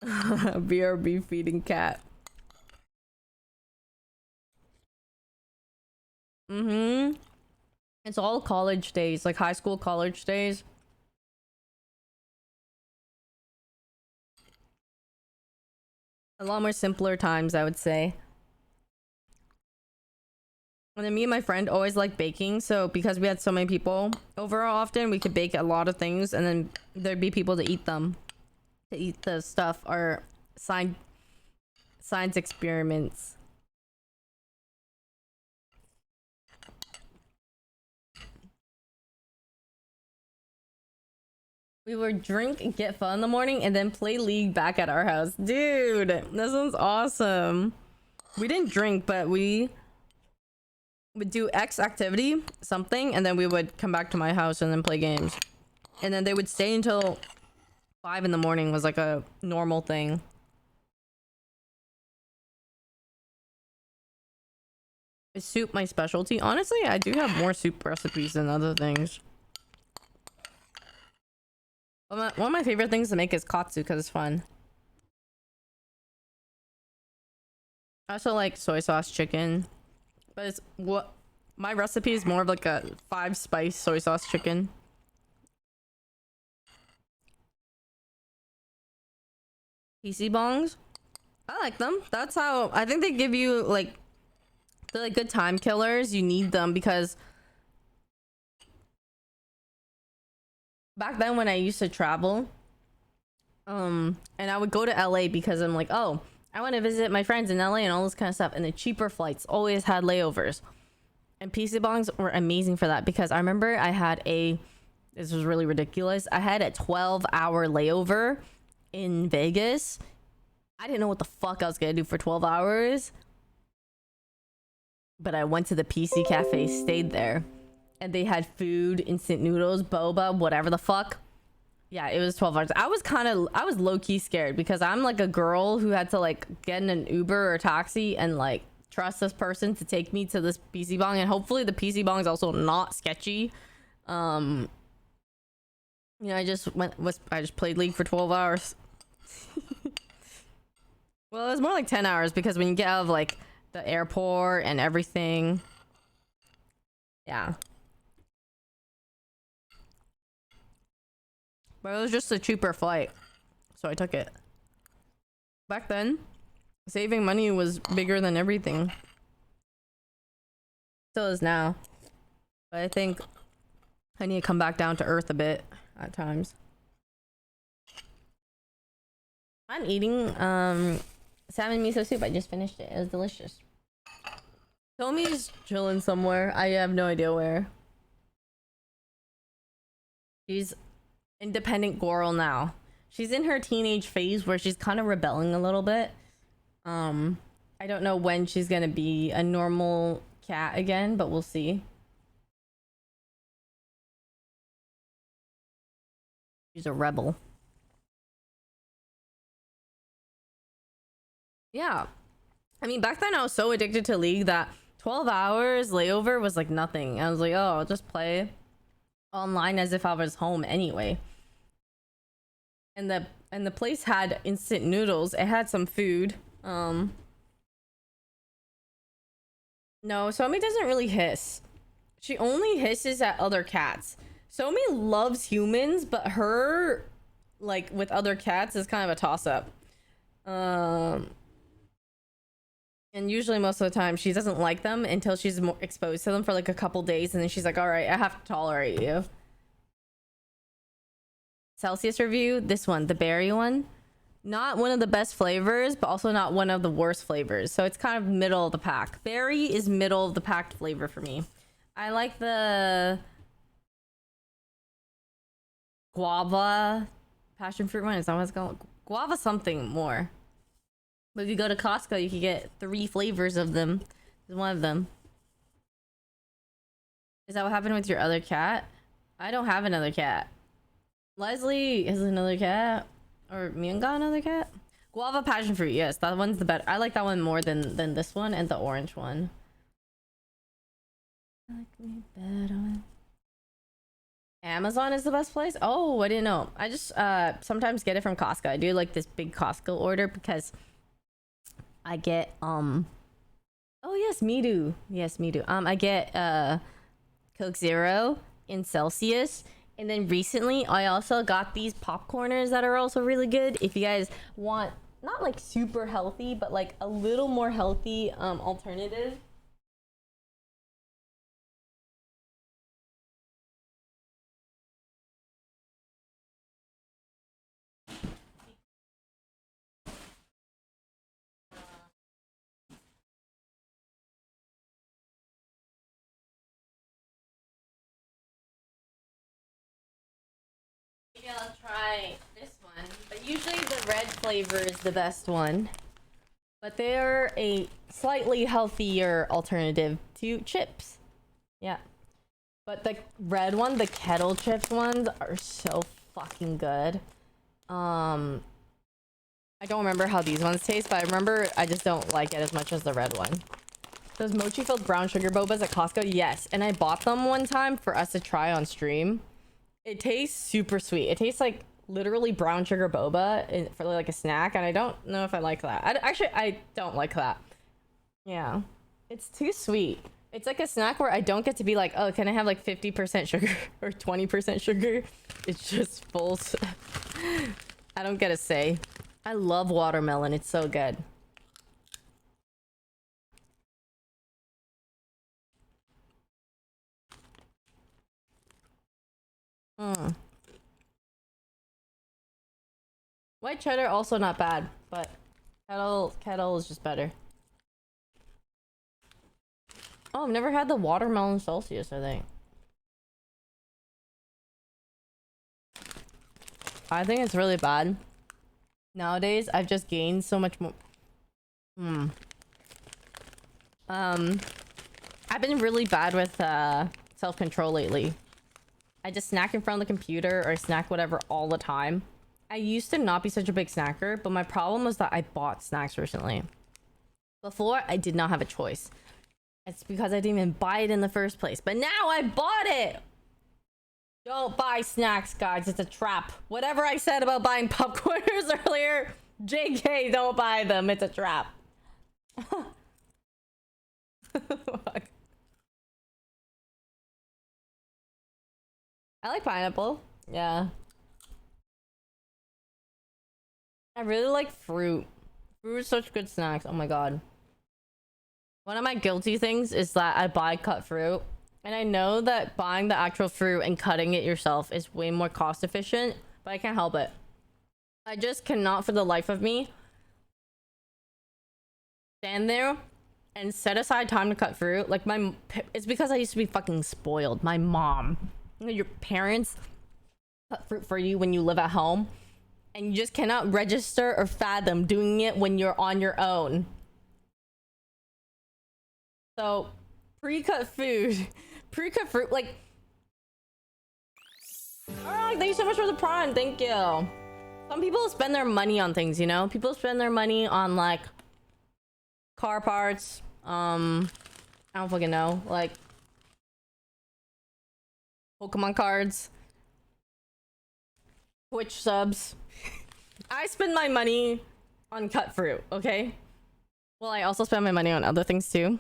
BRB feeding cat. It's all college days, like high school, college days. A lot more simpler times, I would say. And then me and my friend always liked baking, so because we had so many people over often, we could bake a lot of things, and then there'd be people to eat them. To eat the stuff or science experiments. We would drink and get fun in the morning and then play League back at our house. Dude, that sounds awesome. We didn't drink, but we would do X activity, something, and then we would come back to my house and then play games. And then they would stay until 5 in the morning was like a normal thing. Is soup my specialty? Honestly, I do have more soup recipes than other things. One of my favorite things to make is katsu because it's fun. I also like soy sauce chicken, but it's what my recipe is more of like a 5-spice soy sauce chicken. PC bongs, I like them. That's how I think they give you like they're like good time killers. You need them because back then when I used to travel, and I would go to LA because I'm like, oh, I want to visit my friends in LA and all this kind of stuff. And the cheaper flights always had layovers. And PC bongs were amazing for that because I remember I had this was really ridiculous. I had a 12-hour layover in Vegas. I didn't know what the fuck I was gonna do for 12 hours. But I went to the PC cafe, stayed there. And they had food, instant noodles, boba, whatever the fuck. Yeah, it was 12 hours. I was low-key scared because I'm like a girl who had to like get in an Uber or taxi and like trust this person to take me to this PC bong, and hopefully the PC bong is also not sketchy. You know, I just played League for 12 hours. Well, it was more like 10 hours because when you get out of like the airport and everything. Yeah. But it was just a cheaper flight, so I took it. Back then, saving money was bigger than everything. Still is now. But I think I need to come back down to earth a bit at times. I'm eating salmon miso soup. I just finished it. It was delicious. Tomi's chilling somewhere. I have no idea where. She's independent girl now. She's in her teenage phase where she's kind of rebelling a little bit. I don't know when she's gonna be a normal cat again, but we'll see. She's a rebel. Yeah. I mean, back then I was so addicted to League that 12 hours layover was like nothing. I was like, oh, I'll just play online as if I was home anyway. And the place had instant noodles. It had some food. No, Somi doesn't really hiss. She only hisses at other cats. Somi loves humans, but her like with other cats is kind of a toss-up. And usually most of the time she doesn't like them until she's more exposed to them for like a couple days, and then she's like, all right, I have to tolerate you. Celsius review, this one, the berry one. Not one of the best flavors, but also not one of the worst flavors. So it's kind of middle of the pack. Berry is middle of the pack flavor for me. I like the guava passion fruit one. Is that what it's called? Guava something more. But if you go to Costco, you can get 3 flavors of them. This is one of them. Is that what happened with your other cat? I don't have another cat. Leslie has another cat. Or Mian got another cat? Guava passion fruit, yes. That one's the better. I like that one more than this one and the orange one. I like me better. Amazon is the best place? Oh, I didn't know. I just sometimes get it from Costco. I do like this big Costco order because I get oh yes, me too. Yes, me too. I get Coke Zero in Celsius. And then recently I also got these popcorners that are also really good. If you guys want not like super healthy, but like a little more healthy alternative. Maybe I'll try this one. But usually the red flavor is the best one. But they're a slightly healthier alternative to chips. Yeah. But the red one, the kettle chips ones, are so fucking good. I don't remember how these ones taste, but I remember I just don't like it as much as the red one. Those mochi-filled brown sugar bobas at Costco? Yes. And I bought them one time for us to try on stream. It tastes super sweet. It tastes like literally brown sugar boba for like a snack, and I don't know if I like that. I don't like that. Yeah. It's too sweet. It's like a snack where I don't get to be like, oh, can I have like 50% sugar or 20% sugar? It's just full. I don't get a say. I love watermelon. It's so good. Mm. White cheddar also not bad, but kettle is just better. Oh, I've never had the watermelon Celsius, I think. I think it's really bad. Nowadays, I've just gained so much more. I've been really bad with self-control lately. I just snack in front of the computer or snack whatever all the time. I used to not be such a big snacker, but my problem was that I bought snacks recently. Before, I did not have a choice. It's because I didn't even buy it in the first place. But now I bought it! Don't buy snacks, guys. It's a trap. Whatever I said about buying popcorners earlier, JK, don't buy them. It's a trap. I like pineapple. Yeah. I really like fruit. Fruit is such good snacks. Oh my god. One of my guilty things is that I buy cut fruit. And I know that buying the actual fruit and cutting it yourself is way more cost efficient, but I can't help it. I just cannot for the life of me stand there and set aside time to cut fruit. Like it's because I used to be fucking spoiled. My mom, you know, your parents cut fruit for you when you live at home, and you just cannot register or fathom doing it when you're on your own. So pre-cut food, pre-cut fruit, like, alright, thank you so much for the prime. Thank you. Some people spend their money on things, you know? People spend their money on like car parts, I don't fucking know, like Pokemon cards, Twitch subs. I spend my money on cut fruit, okay? Well, I also spend my money on other things too.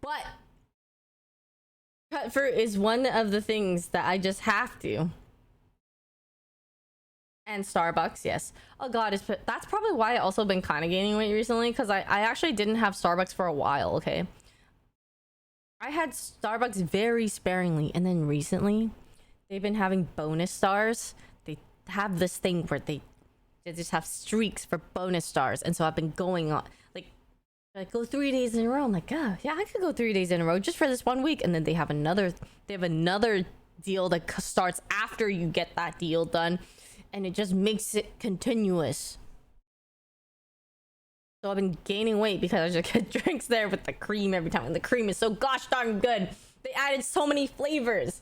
But cut fruit is one of the things that I just have to. And Starbucks, yes. Oh god, that's probably why I also been kind of gaining weight recently, because I actually didn't have Starbucks for a while, okay? I had Starbucks very sparingly, and then recently they've been having bonus stars. They have this thing where they just have streaks for bonus stars, and so I've been going on like go 3 days in a row. I'm like, oh yeah, I could go 3 days in a row just for this 1 week. And then they have another deal that starts after you get that deal done, and it just makes it continuous. So I've been gaining weight because I just get drinks there with the cream every time, and the cream is so gosh darn good. They added so many flavors.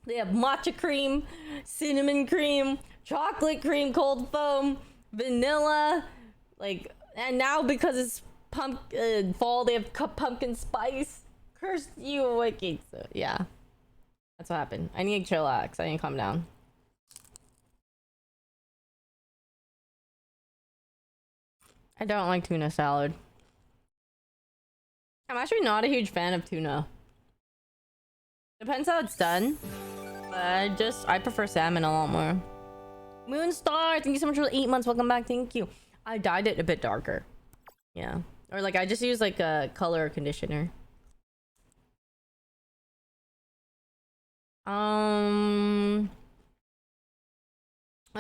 They have matcha cream, cinnamon cream, chocolate cream, cold foam, vanilla, like. And now because it's fall, they have pumpkin spice. Curse you, okay, so yeah, that's what happened. I need to chillax. I need to calm down. I don't like tuna salad. I'm actually not a huge fan of tuna. Depends how it's done. But I prefer salmon a lot more. Moonstar, thank you so much for the 8 months. Welcome back. Thank you. I dyed it a bit darker. Yeah. Or like I just use like a color conditioner. I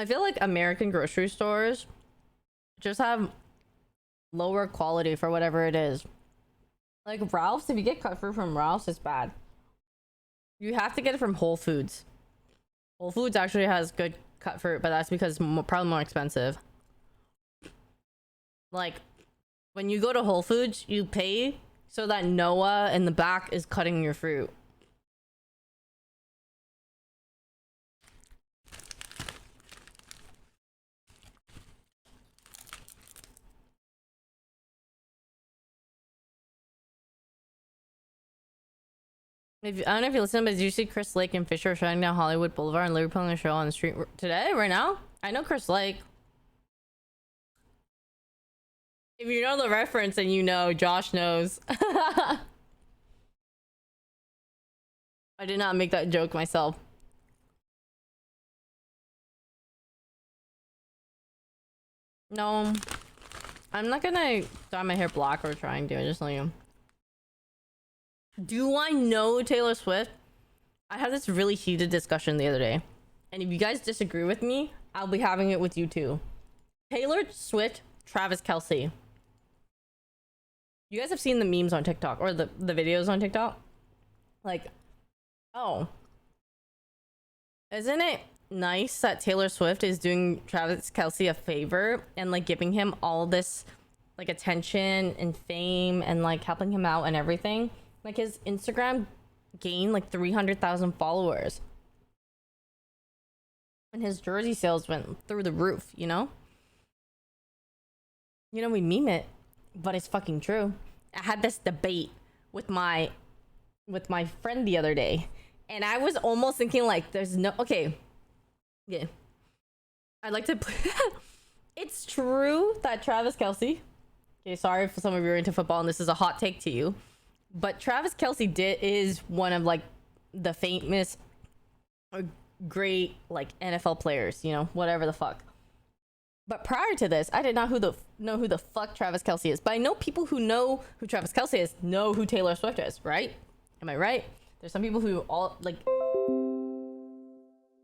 feel like American grocery stores just have lower quality for whatever it is. Like Ralph's, if you get cut fruit from Ralph's, it's bad. You have to get it from Whole Foods. Whole Foods actually has good cut fruit, but that's because it's probably more expensive. Like, when you go to Whole Foods, you pay so that Noah in the back is cutting your fruit. I don't know if you listen, but did you see Chris Lake and Fisher shutting down Hollywood Boulevard and Liverpool on the show on the street today, right now? I know Chris Lake. If you know the reference and you know, Josh knows. I did not make that joke myself. No, I'm not gonna dye my hair black or try and do it, just like you. Do I know Taylor Swift? I had this really heated discussion the other day. And if you guys disagree with me, I'll be having it with you too. Taylor Swift, Travis Kelce. You guys have seen the memes on TikTok or the videos on TikTok? Like, oh. Isn't it nice that Taylor Swift is doing Travis Kelce a favor and like giving him all this like attention and fame and like helping him out and everything? Like his Instagram gained like 300,000 followers. And his jersey sales went through the roof, you know? You know, we meme it, but it's fucking true. I had this debate with my friend the other day, and I was almost thinking like there's no okay. Yeah. I'd like to it's true that Travis Kelce. Okay, sorry if some of you are into football and this is a hot take to you. But Travis Kelce is one of like the famous or great like NFL players, you know, whatever the fuck. But prior to this, I did not know who the fuck Travis Kelce is. But I know people who know who Travis Kelce is know who Taylor Swift is, right? Am I right? There's some people who all like,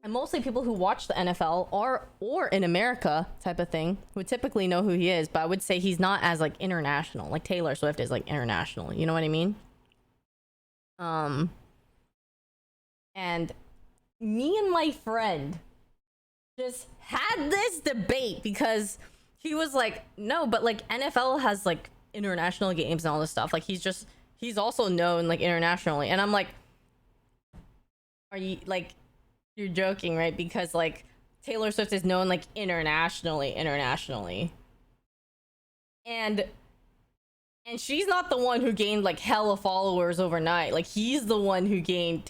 and mostly people who watch the NFL or in America type of thing would typically know who he is. But I would say he's not as like international. Like Taylor Swift is like international. You know what I mean? And me and my friend just had this debate because he was like, no, but like NFL has like international games and all this stuff. Like he's also known like internationally. And I'm like, are you like, you're joking, right? Because like Taylor Swift is known like internationally. And she's not the one who gained like hella followers overnight. Like he's the one who gained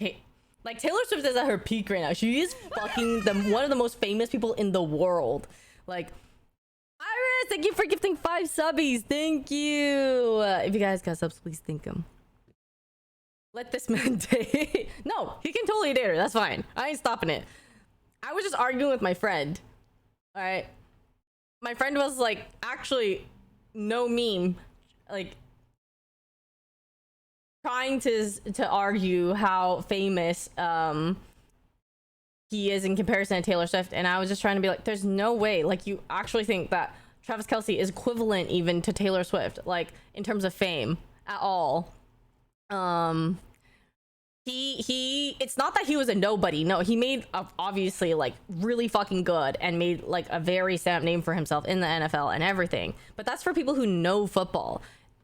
like Taylor Swift is at her peak right now. She is fucking one of the most famous people in the world. Like, Iris, thank you for gifting 5 subbies. Thank you. If you guys got subs, please thank him. Let this man date. No, he can totally date her. That's fine. I ain't stopping it. I was just arguing with my friend. All right. My friend was like, actually, no meme. Like, trying to argue how famous he is in comparison to Taylor Swift, and I was just trying to be like, there's no way like you actually think that Travis Kelce is equivalent even to Taylor Swift, like in terms of fame at all. He it's not that he was a nobody. No, he made obviously like really fucking good and made like a very stand-up name for himself in the NFL and everything, but that's for people who know football.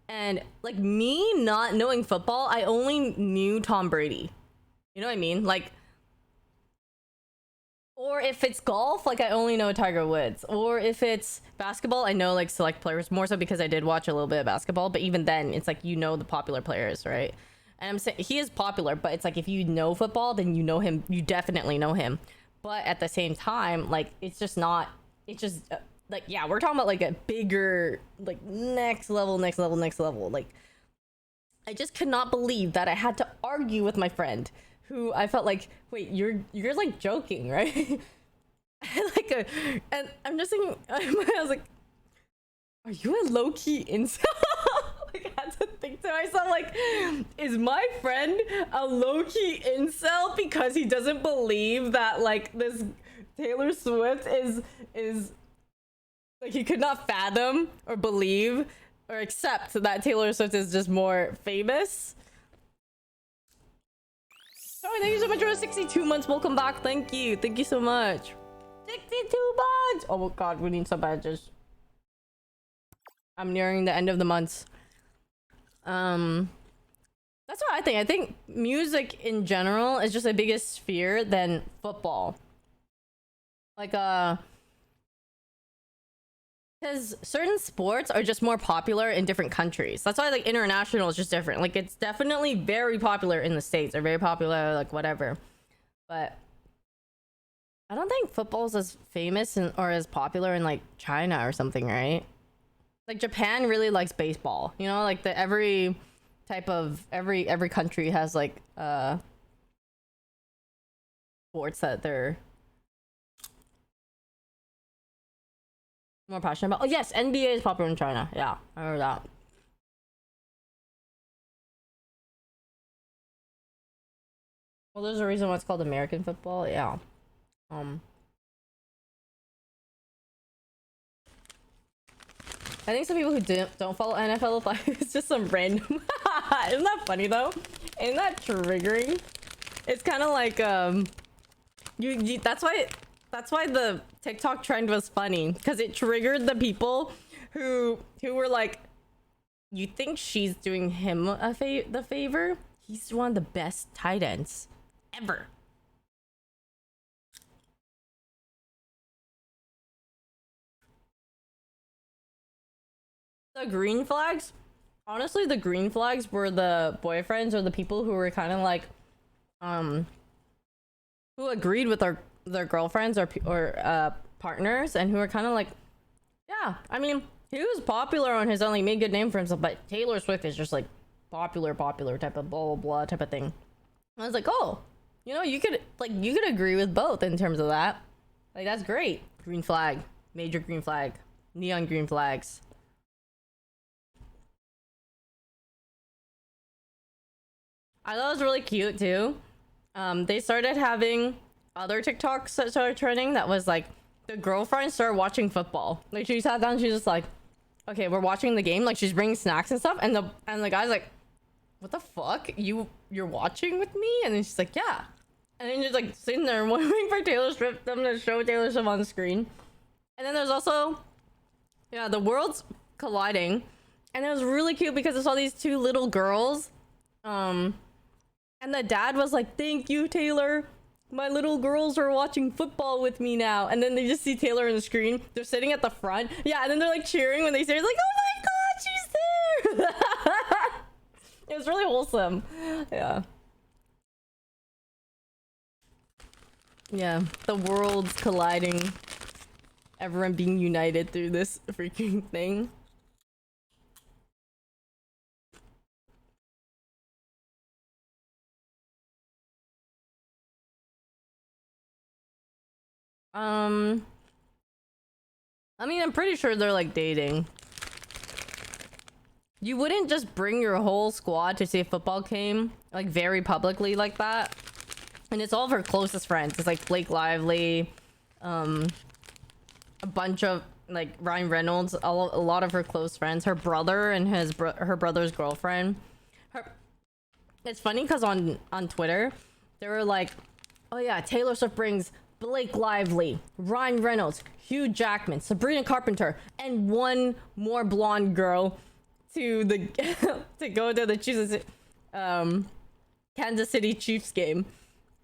And like me not knowing football, I only knew Tom Brady. You know what I mean? Like, or if it's golf, like I only know Tiger Woods. Or if it's basketball, I know like select players, more so because I did watch a little bit of basketball. But even then, it's like you know the popular players, right? And I'm saying he is popular, but it's like if you know football, then you know him. You definitely know him. But at the same time, like it's just not. It's just. Like, yeah, we're talking about like a bigger, like next level. Like, I just could not believe that I had to argue with my friend, who I felt like, wait, you're like joking, right? And I'm just thinking, I was like, are you a low key incel? Like, I had to think to myself, like, is my friend a low key incel because he doesn't believe that like this Taylor Swift is like he could not fathom or believe or accept that Taylor Swift is just more famous? Oh, thank you so much for 62 months. Welcome back. Thank you so much. 62 months. Oh god, we need some badges. I'm nearing the end of the months. That's what I think. I think music in general is just a bigger sphere than football. Like because certain sports are just more popular in different countries. That's why like international is just different. Like it's definitely very popular in the States, or very popular like whatever, but I don't think football's as famous or as popular in like China or something, right? Like Japan really likes baseball. You know, like the every type of every country has like sports that they're more passionate about. Oh yes, NBA is popular in China. Yeah, I heard that. Well, there's a reason why it's called American football. Yeah. Um, I think some people who don't follow NFL like it's just some random. Isn't that funny though? Isn't that triggering? It's kind of like you that's why the TikTok trend was funny because it triggered the people who were like, you think she's doing him the favor? He's one of the best tight ends ever. The green flags, honestly, the green flags were the boyfriends or the people who were kind of like, who agreed with their girlfriends or partners, and who were kind of like, yeah, I mean, he was popular on his own, like made a good name for himself, but Taylor Swift is just like popular type of blah blah blah type of thing. I was like, oh, you know, you could agree with both in terms of that. Like that's great. Green flag, major green flag, neon green flags. I thought it was really cute too. They started having other TikToks that started trending that was like the girlfriend started watching football. Like she sat down, she's just like, okay, we're watching the game. Like she's bringing snacks and stuff, and the guy's like, what the fuck? You're watching with me? And then she's like, yeah. And then she's like sitting there waiting for Taylor Swift, them to show Taylor Swift on the screen. And then there's also, yeah, the worlds colliding, and it was really cute because I saw these two little girls, and the dad was like, thank you, Taylor. My little girls are watching football with me now. And then they just see Taylor on the screen. They're sitting at the front. Yeah, and then they're like cheering when they say, like, oh my god, she's there. It was really wholesome. Yeah. Yeah, the worlds colliding. Everyone being united through this freaking thing. I mean, I'm pretty sure they're like dating. You wouldn't just bring your whole squad to see a football game like very publicly like that. And it's all of her closest friends. It's like Blake Lively, a bunch of like Ryan Reynolds, a lot of her close friends, her brother and her brother's girlfriend. It's funny because on Twitter, they were like, oh yeah, Taylor Swift brings Blake Lively, Ryan Reynolds, Hugh Jackman, Sabrina Carpenter, and one more blonde girl to the to go to the Kansas City Chiefs game.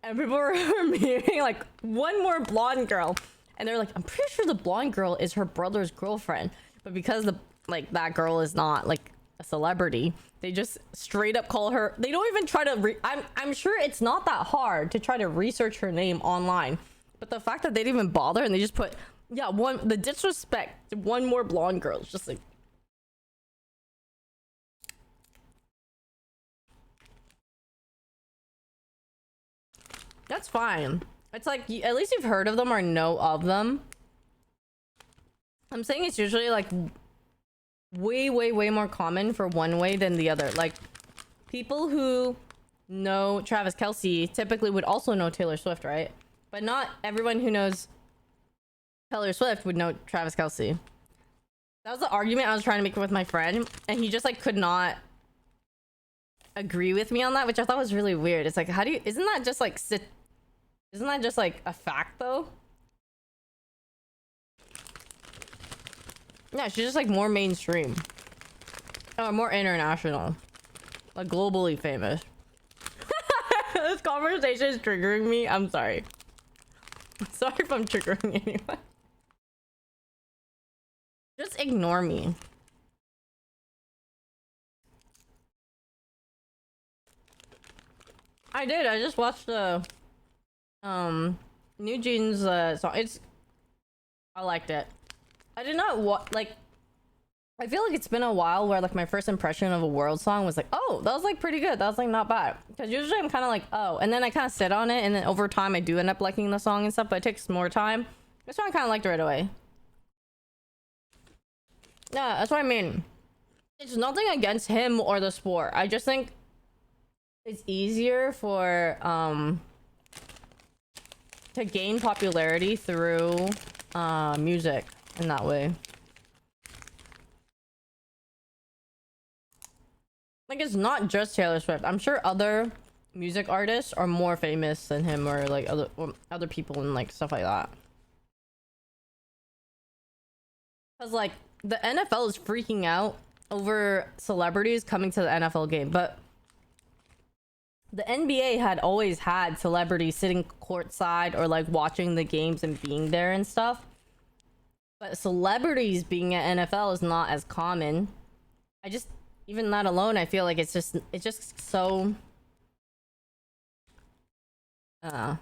And people were memeing like one more blonde girl, and they're like, I'm pretty sure the blonde girl is her brother's girlfriend, but because that girl is not like a celebrity, they just straight up call her. They don't even try to I'm sure it's not that hard to try to research her name online, but the fact that they didn't even bother and they just put, yeah, the disrespect to one more blonde girl is just like, that's fine. It's like, at least you've heard of them or know of them. I'm saying it's usually like way more common for one way than the other. Like people who know Travis Kelce typically would also know Taylor Swift, right? But not everyone who knows Taylor Swift would know Travis Kelce. That was the argument I was trying to make with my friend, and he just like could not agree with me on that, which I thought was really weird. It's like, how do you, isn't that just like a fact though? Yeah, she's just like more mainstream. Or more international. Like globally famous. This conversation is triggering me. I'm sorry. Sorry if I'm triggering anyone. Just ignore me. I did. I just watched the New Jeans song. I liked it. I did not I feel like it's been a while where like my first impression of a world song was like, oh, that was like pretty good. That was like not bad. Because usually I'm kind of like, oh, and then I kind of sit on it, and then over time I do end up liking the song and stuff, but it takes more time. This one I kind of liked right away. Yeah, that's what I mean. It's nothing against him or the sport. I just think it's easier for to gain popularity through music in that way. Like, it's not just Taylor Swift. I'm sure other music artists are more famous than him, or like other people and like stuff like that. Because like the NFL is freaking out over celebrities coming to the NFL game, but the NBA had always had celebrities sitting courtside or like watching the games and being there and stuff. But celebrities being at NFL is not as common. Even that alone, I feel like it's just so their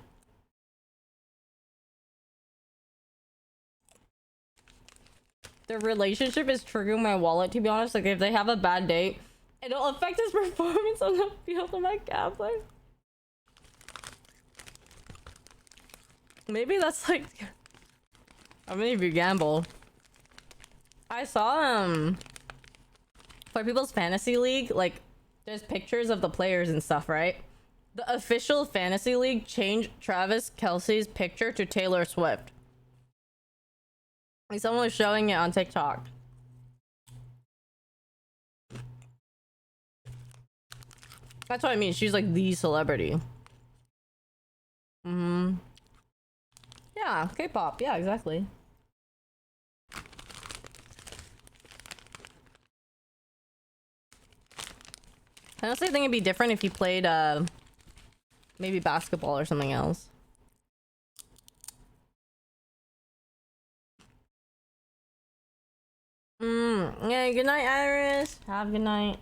relationship is triggering my wallet, to be honest. Like, if they have a bad date, it'll affect his performance on the field of my gambling. Maybe that's like how many of you gamble? I saw for people's fantasy league, like there's pictures of the players and stuff, right? The official fantasy league changed Travis Kelce's picture to Taylor Swift. Like, someone was showing it on TikTok. That's what I mean. She's like the celebrity. Yeah, K-pop. Yeah, exactly. I honestly think it'd be different if you played maybe basketball or something else. Yeah, good night, Iris. Have a good night.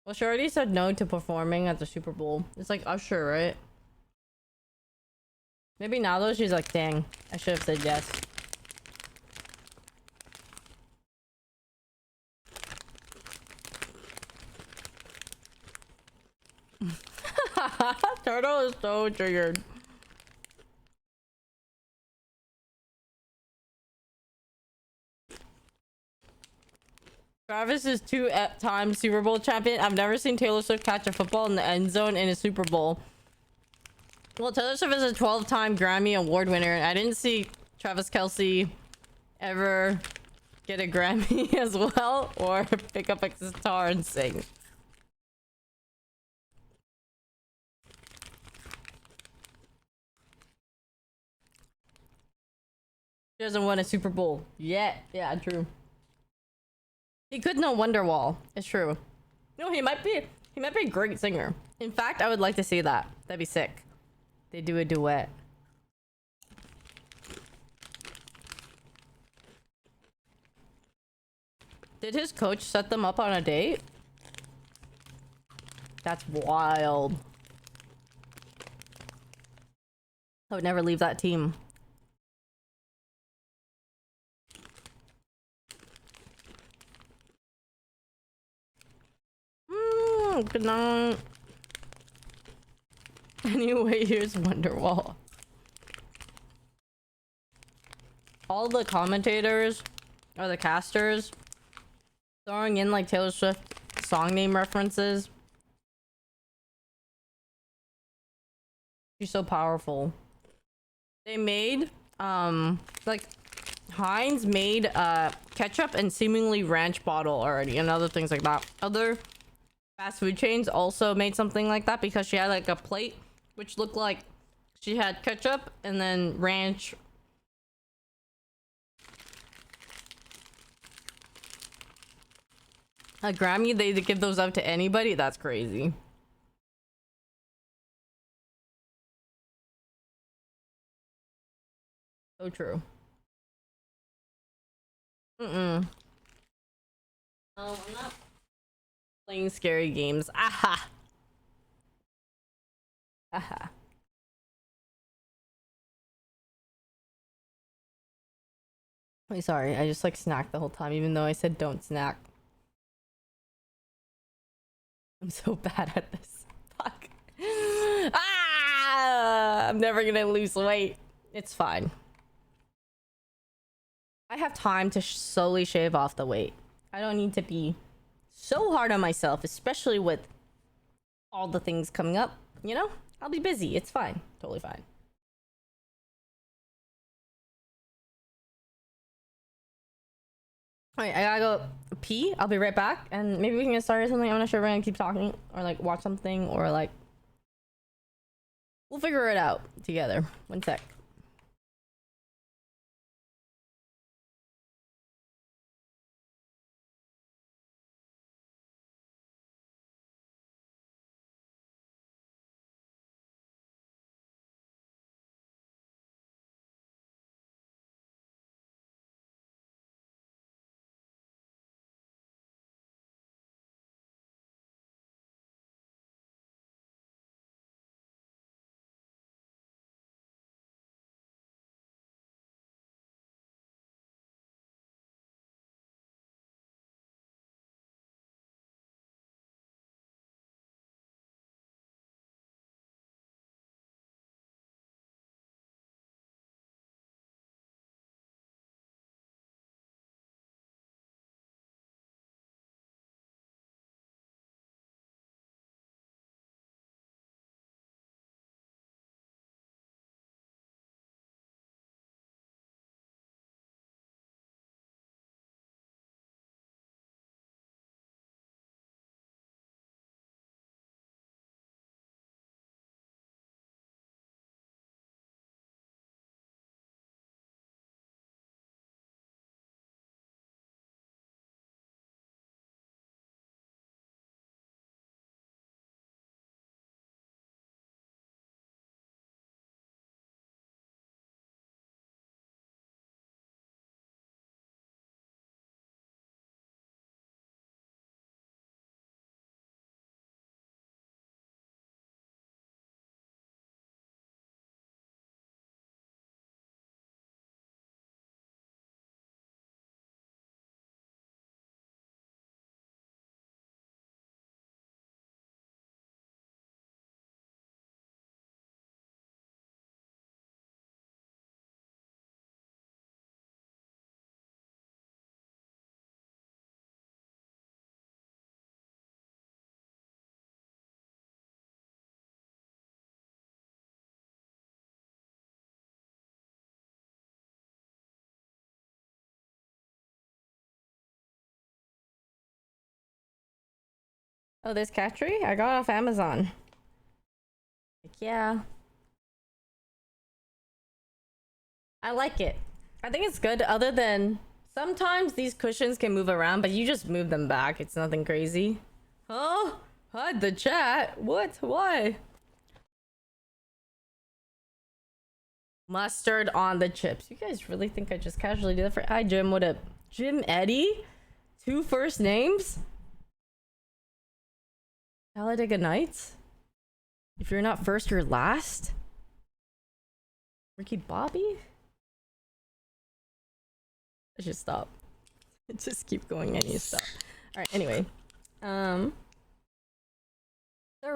Well, she already said no to performing at the Super Bowl. It's like Usher, right? Maybe now though she's like, dang, I should have said yes. Turtle is so triggered. Travis is 2-time Super Bowl champion. I've never seen Taylor Swift catch a football in the end zone in a Super Bowl. Well, Taylor Swift is a 12-time Grammy Award winner, and I didn't see Travis Kelce ever get a Grammy as well, or pick up a guitar and sing. He hasn't won a Super Bowl yet. Yeah, true. He could know Wonderwall. It's true. No, he might be a great singer. In fact, I would like to see that. That'd be sick. They do a duet. Did his coach set them up on a date? That's wild. I would never leave that team. Good night. Anyway, here's Wonderwall. All the commentators or the casters throwing in like Taylor Swift song name references. She's so powerful. They made like Heinz made ketchup and seemingly ranch bottle already, and other things like that. Other fast food chains also made something like that because she had like a plate which looked like she had ketchup and then ranch. A Grammy, they give those out to anybody? That's crazy. So true. No, I'm not playing scary games. Aha. Aha. Wait, sorry, I just like snacked the whole time, even though I said don't snack. I'm so bad at this. Fuck. Ah! I'm never gonna lose weight. It's fine. I have time to slowly shave off the weight. I don't need to be so hard on myself, especially with all the things coming up, you know? I'll be busy. It's fine. Totally fine. Alright, I gotta go pee. I'll be right back. And maybe we can get started or something. I'm not sure if we're gonna keep talking or like watch something or like... We'll figure it out together. One sec. Oh, this cat tree? I got it off Amazon. Like, yeah. I like it. I think it's good, other than sometimes these cushions can move around, but you just move them back. It's nothing crazy. Oh, hide the chat. What? Why? Mustard on the chips. You guys really think I just casually do that for... Hi, Jim. What up? Jim Eddie? 2 first names? Talladega Nights? If you're not first, you're last? Ricky Bobby? I should stop. Just keep going. I need to stop. Alright, anyway. There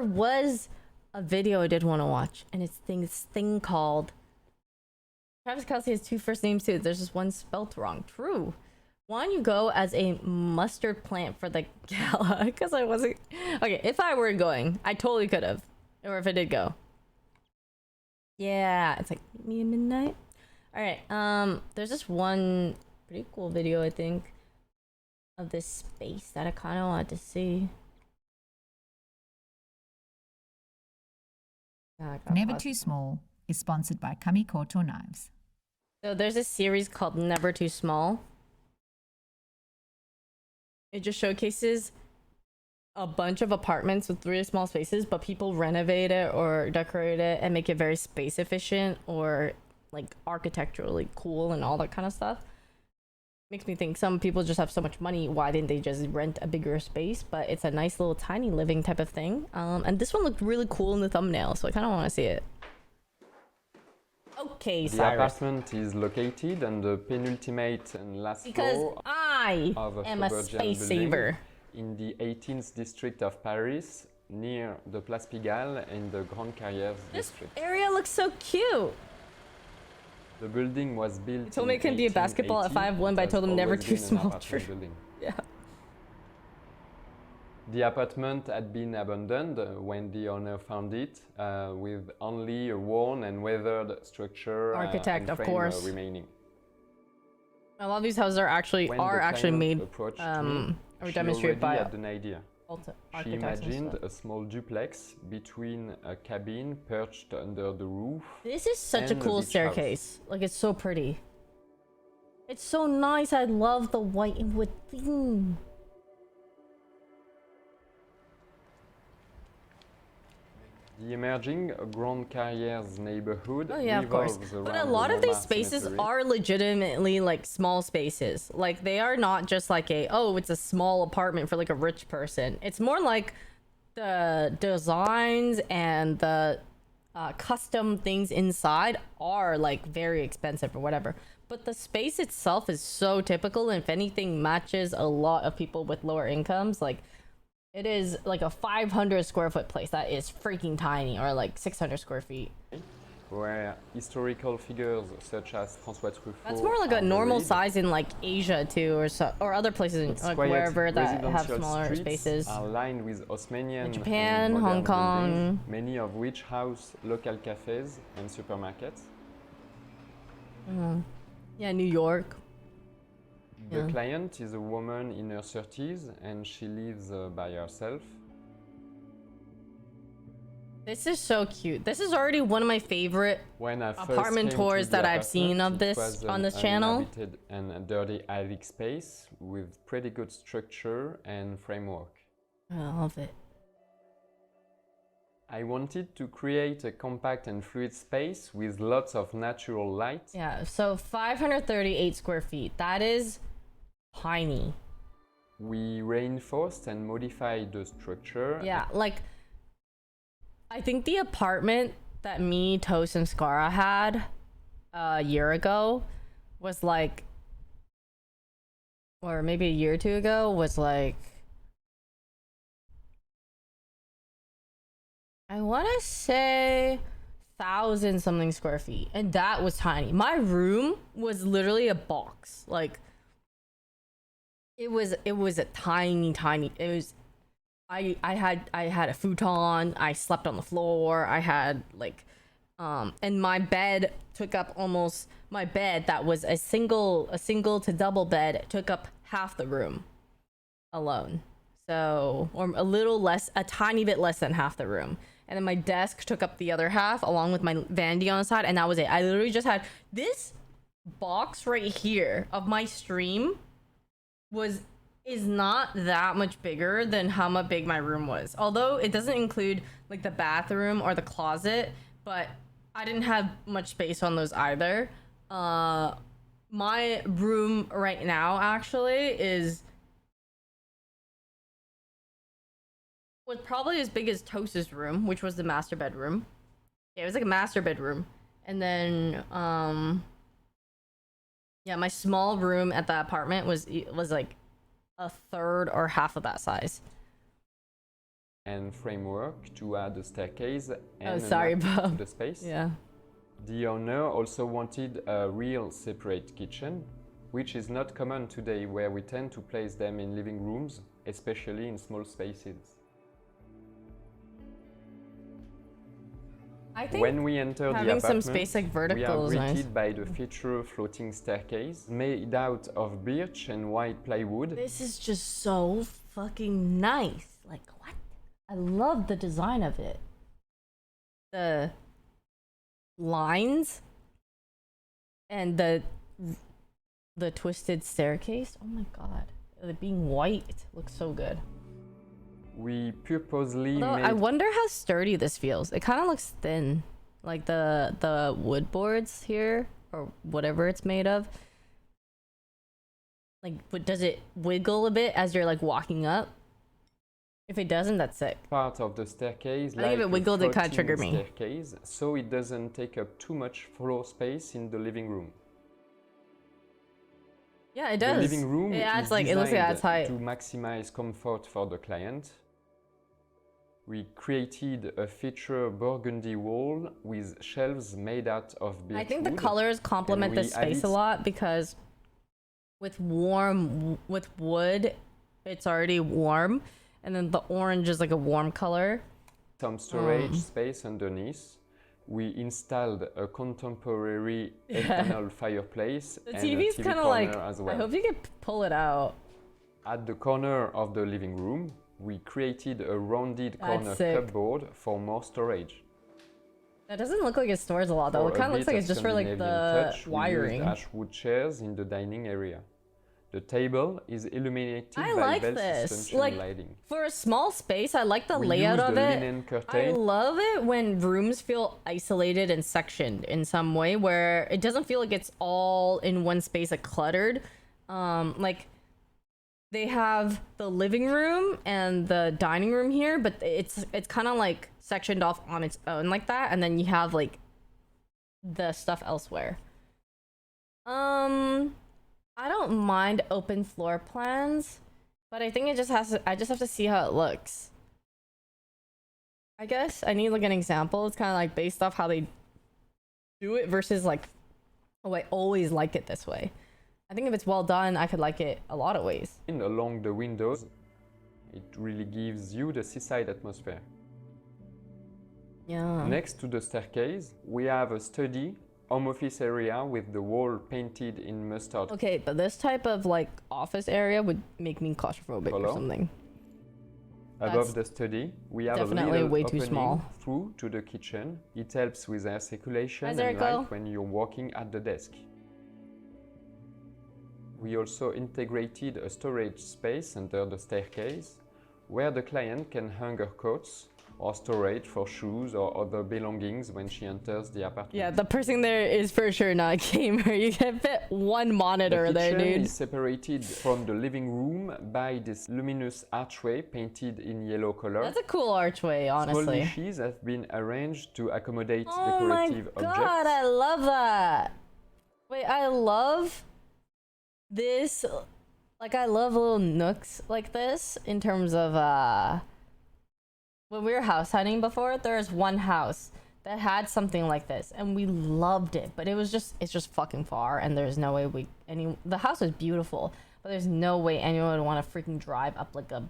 was a video I did want to watch, and it's this thing called... Travis Kelce has 2 first names too. There's just one spelt wrong. True. Why don't you go as a mustard plant for the gala? Because I wasn't... Okay, if I were going, I totally could have. Or if I did go. Yeah, it's like, meet me at midnight. Alright, there's this one pretty cool video, I think, of this space that I kind of wanted to see. Never Too Small is sponsored by Kamikoto Knives. So there's a series called Never Too Small. It just showcases a bunch of apartments with really small spaces, but people renovate it or decorate it and make it very space efficient or like architecturally cool and all that kind of stuff. Makes me think some people just have so much money, why didn't they just rent a bigger space? But it's a nice little tiny living type of thing. And this one looked really cool in the thumbnail, so I kind of want to see it. Okay, The Cyrus. apartment is located on the penultimate and last Because floor I of a am a suburban space building saver. in the 18th district of Paris, near the Place Pigalle and the Grande Carrières This district. area looks so cute. The building was built He told me it can be a basketball at 5'1", but I told him never too small. True. Building. Yeah. The apartment had been abandoned when the owner found it, with only a worn and weathered structure Architect, and of frame, course. remaining. A lot of these houses are actually When the client made approached or she demonstrated already by had an idea. She architects and imagined stuff. a small duplex between a cabin perched under the roof. This is such a and cool beach staircase. Like, it's so pretty. It's so nice. I love the white and wood theme. The emerging Grande Carrières neighborhood Oh yeah, of course. revolves But a around lot the of these Montmartre spaces cemetery. are legitimately like small spaces. Like, they are not just like it's a small apartment for like a rich person. It's more like the designs and the custom things inside are like very expensive or whatever. But the space itself is so typical, and if anything matches a lot of people with lower incomes. Like, it is like a 500 square foot place that is freaking tiny, or like 600 square feet. where historical figures such as François Truffaut That's more like a are normal buried. size in like Asia too, or other places in Its like quiet wherever that have residential smaller streets spaces. are lined with Haussmannian and Japan, modern Hong Kong. buildings, many of which house local cafes and supermarkets. Yeah, New York. The Yeah. client is a woman in her 30s and she lives by herself. This is so cute. This is already one of my favorite When I first apartment came tours to the that I've seen of apartment, it this was on an this channel. uninhabited and a dirty attic space with pretty good structure and framework. I love it. I wanted to create a compact and fluid space with lots of natural light. Yeah, so 538 square feet. That is tiny. We reinforced and modified the structure. Yeah, like, I think the apartment that me, Toast, and Scara had a year ago was like, or maybe a year or two ago, was like, I want to say 1,000 something square feet, and that was tiny. My room was literally a box. Like, it was a tiny. It was. I had a futon. I slept on the floor. I had like, and my bed took up almost, my bed that was a single to double bed took up half the room alone. So, or a little less, a tiny bit less than half the room. And then my desk took up the other half along with my vanity on the side, and that was it. I literally just had this box right here of my stream is not that much bigger than how much big my room was. Although it doesn't include like the bathroom or the closet, but I didn't have much space on those either. My room right now actually was probably as big as Toast's room, which was the master bedroom. Yeah, it was like a master bedroom. And then yeah, my small room at the apartment was like a third or half of that size. And framework to add a staircase and sorry, a knob to Bob. the space. Yeah. The owner also wanted a real separate kitchen, which is not common today, where we tend to place them in living rooms, especially in small spaces. I think When we enter the having some apartment, space like we are vertical is greeted nice. by the feature floating staircase made out of birch and white plywood. This is just so fucking nice. Like, what? I love the design of it. The lines and the twisted staircase. Oh my god. It being white, it looks so good. We purposely Although made I wonder how sturdy this feels. It kind of looks thin, like the wood boards here or whatever it's made of. Like, but does it wiggle a bit as you're like walking up? If it doesn't, that's sick. Part of the staircase, I think if it wiggled, it kind of triggered me. Staircase, so it doesn't take up too much floor space in the living room. Yeah, it does. The living room it adds is like it looks like it adds height. to maximize comfort for the client. We created a feature burgundy wall with shelves made out of birch I think the wood, colors complement the we space a added lot because with wood, it's already warm, and then the orange is like a warm color. some storage space underneath. We installed a contemporary ethanol fireplace The and TV's a TV kind of corner like. as well. I hope you can pull it out. At the corner of the living room, we created a rounded corner sick. cupboard for more storage. That doesn't look like it stores a lot though. It For a kind of looks bit like of it's just for like Scandinavian the touch, we wiring. used ashwood chairs in the dining area. The table is illuminated I by like bell this. suspension Like lighting. for a small space, I like the We layout used of a it. linen I curtain. love it when rooms feel isolated and sectioned in some way where it doesn't feel like it's all in one space, like cluttered. Like they have the living room and the dining room here, but it's kind of like sectioned off on its own like that, and then you have like the stuff elsewhere. I don't mind open floor plans, but I think I just have to see how it looks. I guess I need like an example. It's kind of like based off how they do it versus like, oh, I always like it this way. I think if it's well done, I could like it a lot of ways. Along the windows, it really gives you the seaside atmosphere. Yeah. Next to the staircase, we have a study home office area with the wall painted in mustard Okay, but this type of like office area would make me claustrophobic or color. something. Above the study, we have definitely a little way too opening small. through to the kitchen. It helps with air circulation Hi, and Zerko. light when you're working at the desk. We also integrated a storage space under the staircase where the client can hang her coats or storage for shoes or other belongings when she enters the apartment. Yeah, the person there is for sure not a gamer. You can fit one monitor The there, kitchen dude. is separated from the living room by this luminous archway painted in yellow color. That's a cool archway, Small honestly. niches have been arranged to accommodate Oh my decorative god, objects. I love that. Wait, I love this. Like, I love little nooks like this in terms of, when we were house hunting before, there was one house that had something like this and we loved it, but it's just fucking far and there's no way the house was beautiful, but there's no way anyone would want to freaking drive up like a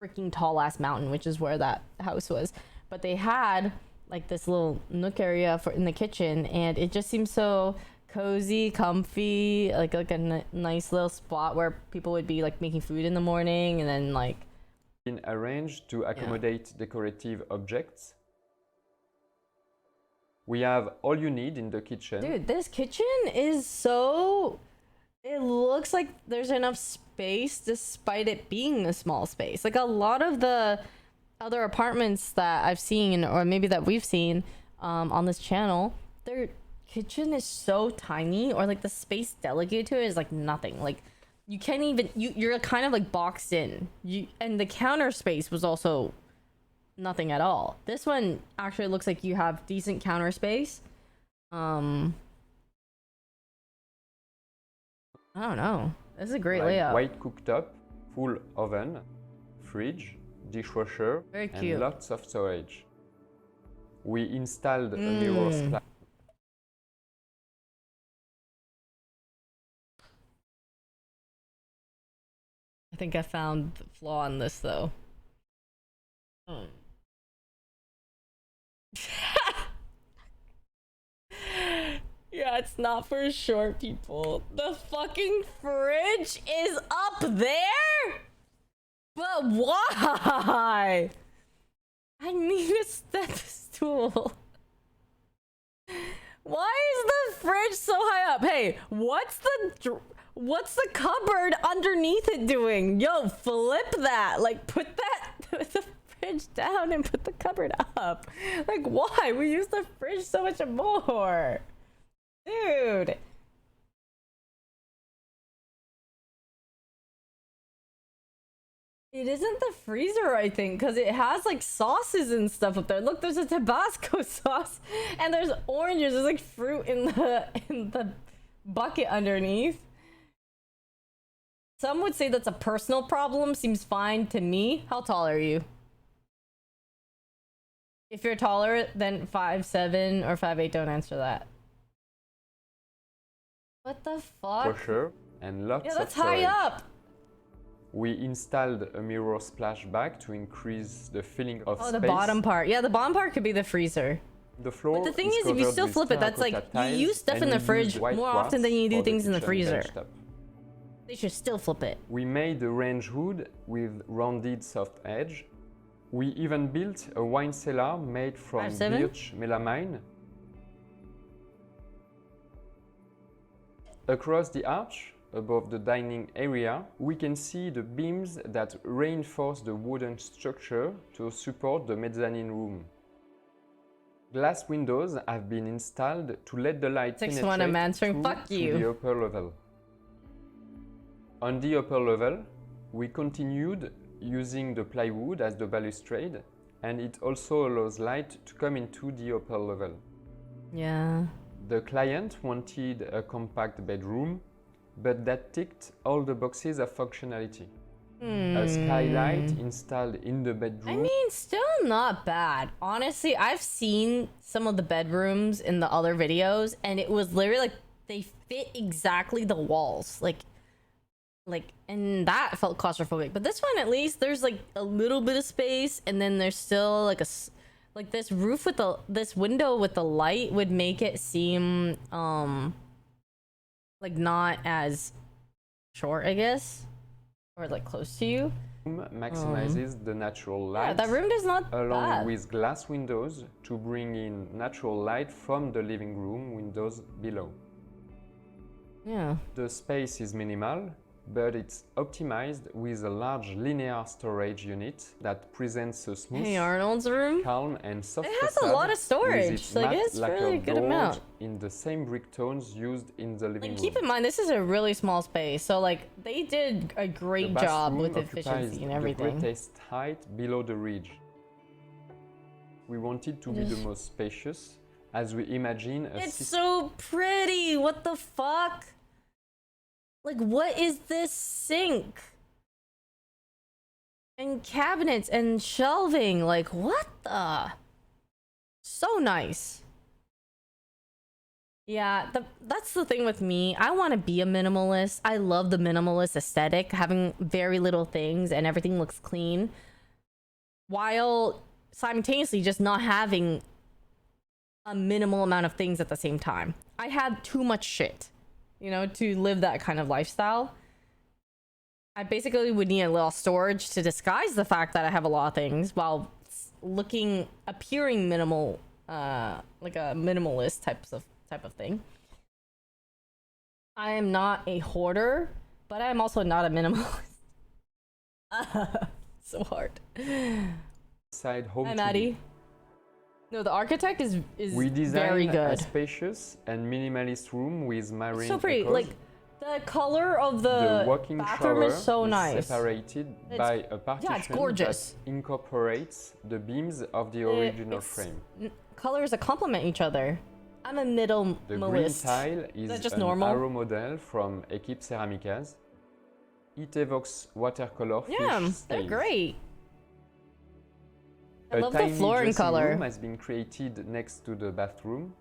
freaking tall ass mountain, which is where that house was. But they had like this little nook area in the kitchen and it just seems so cozy, comfy, like a nice little spot where people would be like making food in the morning and then like Been arranged to accommodate decorative objects. We have all you need in the kitchen. Dude, this kitchen is so... It looks like there's enough space despite it being a small space. Like a lot of the other apartments that I've seen, or maybe that we've seen on this channel, their kitchen is so tiny, or like the space delegated to it is like nothing. Like you can't even... You're kind of like boxed in. And the counter space was also nothing at all. This one actually looks like you have decent counter space. I don't know. This is a great layout. White cooktop, full oven, fridge, dishwasher, Very and cute. lots of storage. We installed a mirror splash. I think I found the flaw in this though. Yeah, it's not for short people. The fucking fridge is up there? But why? I need a step stool. Why is the fridge so high up? Hey, what's the cupboard underneath it doing? Yo, flip that. Like, put the fridge down and put the cupboard up. Like, why? We use the fridge so much more. Dude. It isn't the freezer, I think, because it has like sauces and stuff up there. Look, there's a Tabasco sauce, and there's oranges. There's like fruit in the bucket underneath. Some would say that's a personal problem. Seems fine to me. How tall are you? If you're taller than 5'7" or 5'8", don't answer that. What the fuck? For sure, and lots Yeah, of that's high storage. up. We installed a mirror splashback to increase the feeling of Oh, space. the bottom part. Yeah, the bottom part could be the freezer. The floor But the thing is, if you covered still with flip it, that's like, terracotta you tiles, use stuff and in the we used fridge white more quartz often than you do for the things in the kitchen freezer. benchtop. They should still flip it. We made a range hood with rounded soft edge. We even built a wine cellar made from 5'7"? birch melamine. Across the arch, above the dining area, we can see the beams that reinforce the wooden structure to support the mezzanine room. Glass windows have been installed to let the light 6-1, penetrate I'm answering. through Fuck to you. the upper level. On the upper level, we continued using the plywood as the balustrade, and it also allows light to come into the upper level. Yeah. The client wanted a compact bedroom, but that ticked all the boxes of functionality. A skylight installed in the bedroom. I mean, still not bad. Honestly, I've seen some of the bedrooms in the other videos, and it was literally like they fit exactly the walls. Like, and that felt claustrophobic. But this one, at least, there's like a little bit of space, and then there's still like like this roof with this window with the light would make it seem like not as short, I guess, or like close to you. Maximizes the natural light. Yeah, that room is not along bad. with glass windows to bring in natural light from the living room windows below. Yeah. The space is minimal, but it's optimized with a large linear storage unit that presents a smooth, Hey, Arnold's room. calm and soft It has a facade lot of with storage, its like, matte it's lacquered really a good doors amount. in the same brick tones used in the living Like, room. keep in mind, this is a really small space, so like they did a great The job bathroom with occupies efficiency and the everything. greatest height below the ridge. We wanted to be the most spacious, as we imagine a It's so pretty. What the fuck? Like, what is this sink? And cabinets and shelving. Like, what the? So nice. Yeah, that's the thing with me. I want to be a minimalist. I love the minimalist aesthetic, having very little things and everything looks clean, while simultaneously just not having a minimal amount of things at the same time. I had too much shit, you know, to live that kind of lifestyle. I basically would need a little storage to disguise the fact that I have a lot of things while appearing minimal, like a minimalist type of thing. I am not a hoarder, but I'm also not a minimalist. So hard. side home Hi, to Maddie. be. No, the architect is We very designed a good. spacious and minimalist room with marine So pretty. decors. Like, the color of The the walk-in bathroom shower is so nice. separated It's- by a partition gorgeous. that incorporates the beams of the original frame. Colors that complement each other. I'm a middle The green malist. tile is that just an normal? arrow model from Equipe Ceramicas. It evokes watercolor Yeah, fish they're stains. great. I A love the tiny flooring dressing color. room has been created next to the bathroom.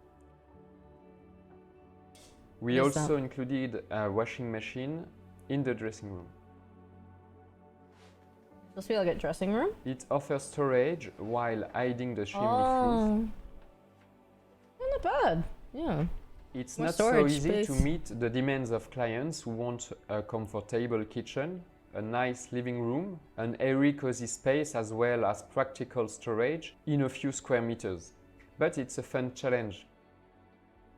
We What is also included a washing machine in the dressing room. Supposed to be like a dressing room. It offers storage while hiding the chimney flues. Oh, not bad. Yeah. It's More not so storage easy to space. meet the demands of clients who want a comfortable kitchen, a nice living room, an airy, cozy space, as well as practical storage in a few square meters. But it's a fun challenge.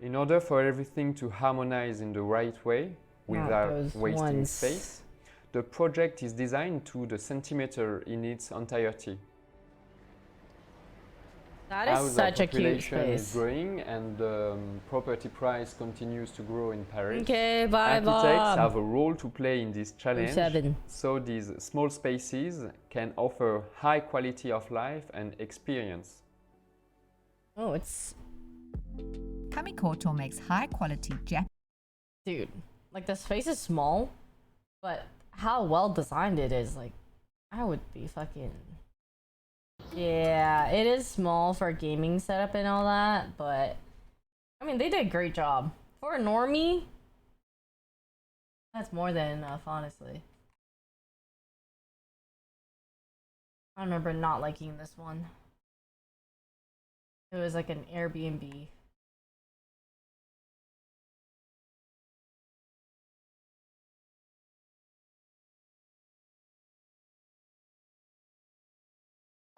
In order for everything to harmonize in the right way, without those wasting ones. space, the project is designed to the centimeter in its entirety. That is As such our a cute population is space. growing and the property price continues to grow in Paris, Okay, bye, architects Bob. have a role to play in this challenge. 07. So these small spaces can offer high quality of life and experience. Oh, it's Kamikoto makes high-quality Japanese dude. Like the space is small, but how well designed it is. Like, I would be fucking. Yeah, it is small for a gaming setup and all that, but I mean, they did a great job. For a normie, that's more than enough, honestly. I remember not liking this one. It was like an Airbnb.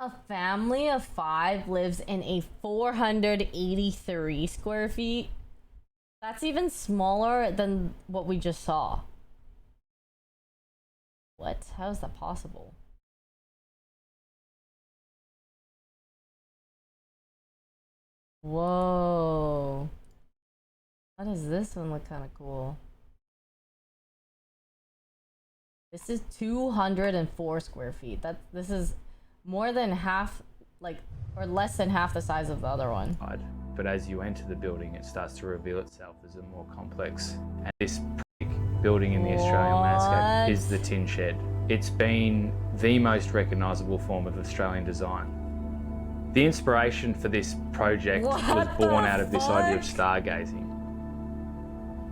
A family of 5 lives in a 483 square feet. That's even smaller than what we just saw. What? How is that possible? Whoa. How does this one look kind of cool? This is 204 square feet. This is more than half, like, or less than half the size of the other one. But as you enter the building, it starts to reveal itself as a more complex. And this building in the Australian landscape is the tin shed. It's been the most recognisable form of Australian design. The inspiration for this project was born out of this idea of stargazing.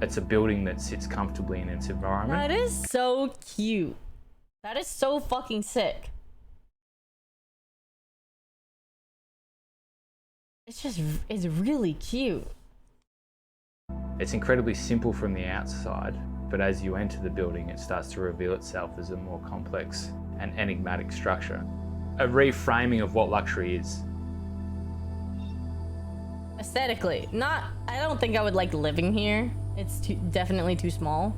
It's a building that sits comfortably in its environment. That is so cute. That is so fucking sick. It's really cute. It's incredibly simple from the outside, but as you enter the building, it starts to reveal itself as a more complex and enigmatic structure. A reframing of what luxury is. Aesthetically, I don't think I would like living here. It's definitely too small.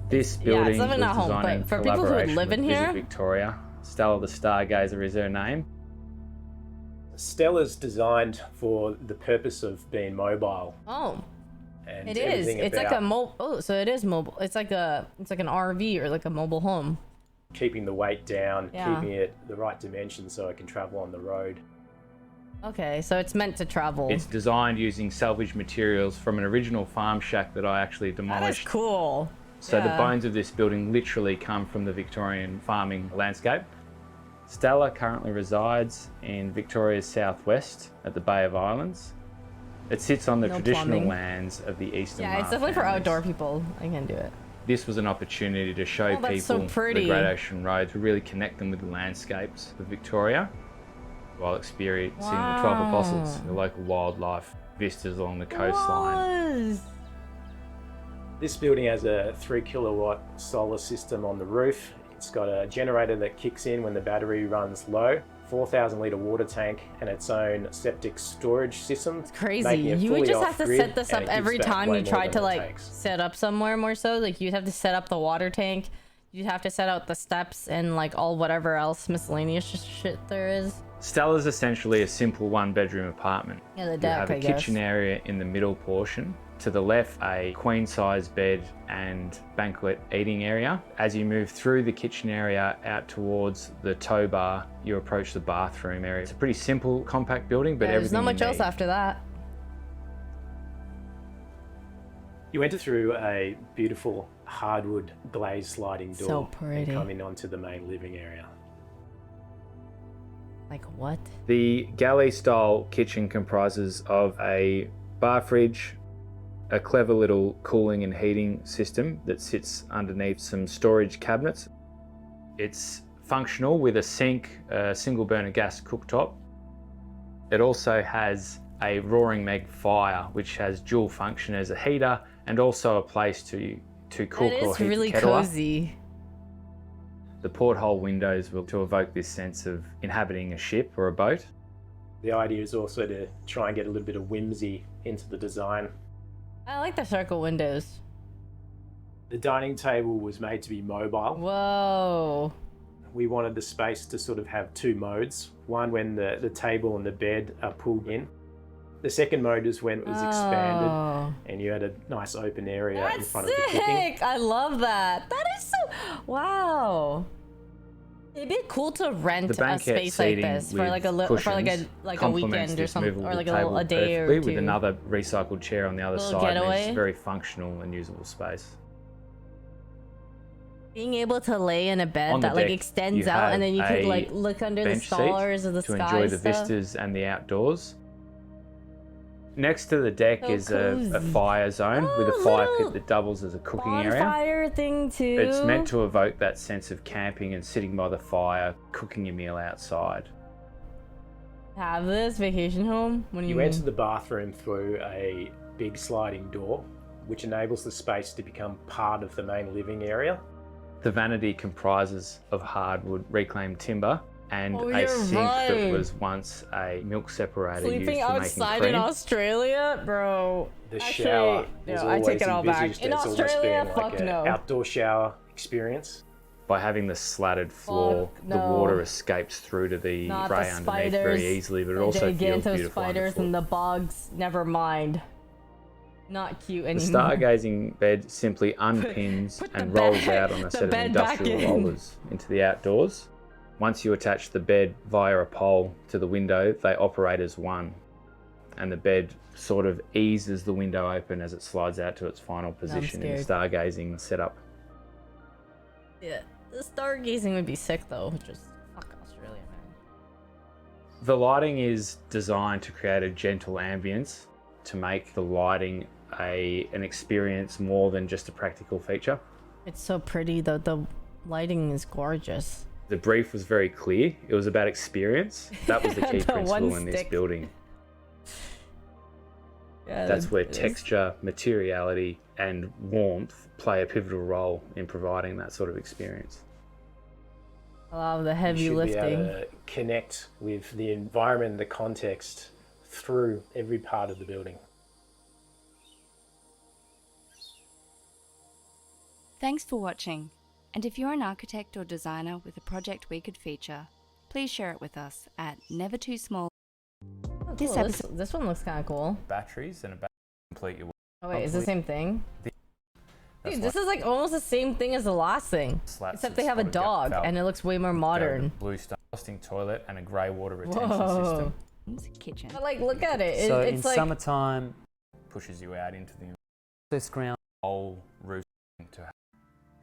This building it's living was at home, designed but in for people who collaboration live in with Visit here, Victoria. Stella the Stargazer is her name. Stella's designed for the purpose of being mobile. oh, And it is. everything It's like a about Oh, so it is mobile. It's like an RV or like a mobile home. keeping the weight down, Yeah. keeping it the right dimension so it can travel on the road. Okay, so it's meant to travel. It's designed using salvaged materials from an original farm shack that I actually That is demolished. cool. So the Yeah. bones of this building literally come from the Victorian farming landscape. Stella currently resides in Victoria's southwest at the Bay of Islands. It sits on the No traditional plumbing. lands of the Eastern Yeah, it's Mar definitely for families. outdoor people. I can do it. This was an opportunity to show Oh, that's so people pretty. the Great Ocean Road, to really connect them with the landscapes of Victoria while experiencing the 12 Wow. Apostles, the local wildlife, vistas along the coastline. Was. This building has a 3 kilowatt solar system on the roof. It's got a generator that kicks in when the battery runs low, 4,000 litre water tank, and its own septic storage system. Crazy. making it You would fully just have to off-grid, set this and up it gives every back time way you more tried than to it like takes. set up somewhere more so. Like you'd have to set up the water tank. You'd have to set out the steps and like all whatever else miscellaneous shit there is. Stella's essentially a simple 1-bedroom apartment. Yeah, the You deck, have a I guess. kitchen area in the middle portion. To the left, a queen-size bed and banquet eating area. As you move through the kitchen area out towards the tow bar, you approach the bathroom area. It's a pretty simple, compact building, but Yeah, there's everything not much you else need. after that. You enter through a beautiful hardwood glazed sliding door So pretty. and come in onto the main living area. Like what? The galley-style kitchen comprises of a bar fridge, a clever little cooling and heating system that sits underneath some storage cabinets. It's functional with a sink, a single burner gas cooktop. It also has a roaring meg fire, which has dual function as a heater and also a place to cook That or is heat really the kettle up. cozy. The porthole windows will to evoke this sense of inhabiting a ship or a boat. The idea is also to try and get a little bit of whimsy into the design. I like the circle windows. The dining table was made to be mobile. Whoa. We wanted the space to sort of have two modes. One when the table and the bed are pulled in. The second mode is when it was expanded and you had a nice open area in front of the cooking. Sick! I love that. That is so... Wow. It'd be cool to rent a space like this for like a weekend or something, or like a day or two. With another recycled chair on the other side. Getaway. It's very functional and usable space. Being able to lay in a bed On the that like deck, extends you out, and then you have could a like look under the bench stars seat of the to sky enjoy the stuff. vistas and the outdoors. Next to the deck So is a cozy. fire zone with a fire pit that doubles as a cooking area. Bonfire thing too. It's meant to evoke that sense of camping and sitting by the fire, cooking your meal outside. Have this vacation home? What do you You mean? enter the bathroom through a big sliding door, which enables the space to become part of the main living area. The vanity comprises of hardwood reclaimed timber and Oh, a you're sink right. that was once a milk separator Sleeping used for outside making in cream. Australia, bro. The Actually, shower no, was I always take it all back. envisaged In as almost Australia, being fuck like an no. outdoor shower experience. By having the slatted floor, Fuck the no. water escapes through to the Not tray the underneath spiders, very easily, but it the also feels giganto beautiful spiders underfoot. and the bugs. Never mind. Not cute The anymore. stargazing bed simply unpins put the and rolls bed- out on a the set of bed back industrial in. rollers into the outdoors. Once you attach the bed via a pole to the window, they operate as one. And the bed sort of eases the window open as it slides out to its final position in the stargazing setup. Yeah, the stargazing would be sick though. Just fuck Australia, man. The lighting is designed to create a gentle ambience to make the lighting an experience more than just a practical feature. It's so pretty though. The lighting is gorgeous. The brief was very clear. It was about experience. That was the key The one principle in this stick. building. Yeah, That's where it is. texture, materiality, and warmth play a pivotal role in providing that sort of experience. A lot of the heavy You should be lifting. able to connect with the environment and the context through every part of the building. Thanks for watching. And if you're an architect or designer with a project we could feature, please share it with us at nevertoosmall. Oh, This cool. episode- This one looks kind of cool. Batteries and a battery complete your Oh wait, is it the same thing? That's Dude, this is like almost the same thing as the last thing, slats except of they have a solid dog, felt and it looks way more with modern. blue starting toilet and a grey water retention Whoa. system. Kitchen. But like, look at it. So It's in like summertime, pushes you out into the this ground whole roof to have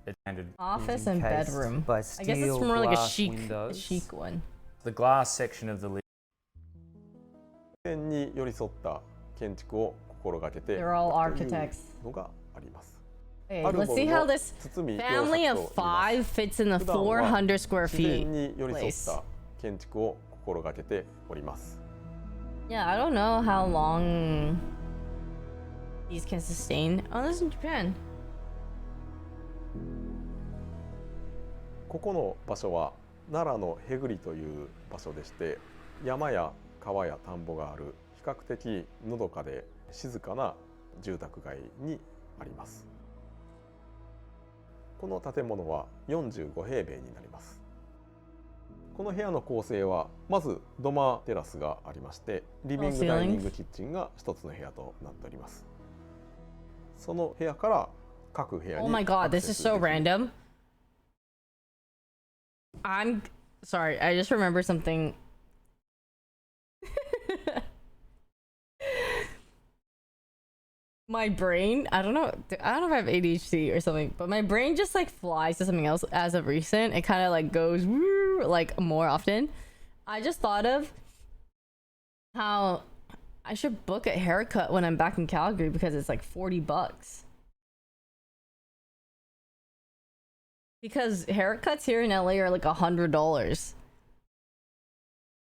it standard. office and encased bedroom. by I guess it's steel more like a glass chic windows. one. The glass section of the living に寄り添った建築を心がけて They're all という architects. のがあります。 Hey, ある let's も see の how の this 包み family 洋 of 作と言います 5 fits in the 普段は400 square 自 feet 然に寄り添っ place. た建築を心がけております。 Yeah, I don't know how long these can sustain. Oh, this is in Japan. ここの場所は奈良のへぐりという場所でして、山や川や田んぼがある比較的のどかで静かな住宅街にあります。この建物は45平米になります。この部屋の構成はまず土間テラスがありまして、リビングダイニングキッチンが一つの部屋となっております。その部屋から各部屋に Oh my god, アク this セ is ス so できる random. I'm sorry, I just remember something. My brain, I don't know if I have ADHD or something, but my brain just like flies to something else as of recent. It kind of like goes woo, like more often. I just thought of how I should book a haircut when I'm back in Calgary because it's like $40. Because haircuts here in LA are like $100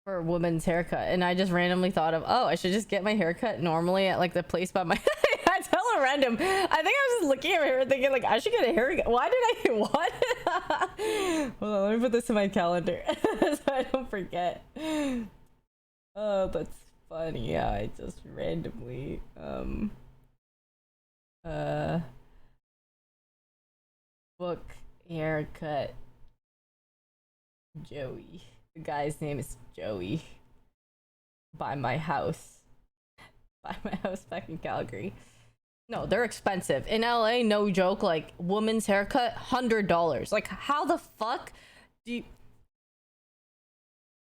for a woman's haircut, and I just randomly thought of, oh, I should just get my haircut normally at like the place by my. It's hella random. I think I was just looking at my hair thinking like I should get a haircut. Why did I what? Hold on, let me put this in my calendar so I don't forget. Oh, that's funny. Yeah, I just randomly book haircut Joey. The guy's name is Joey. By my house. By my house back in Calgary. No, they're expensive. In LA, no joke, like woman's haircut, $100. Like how the fuck do you...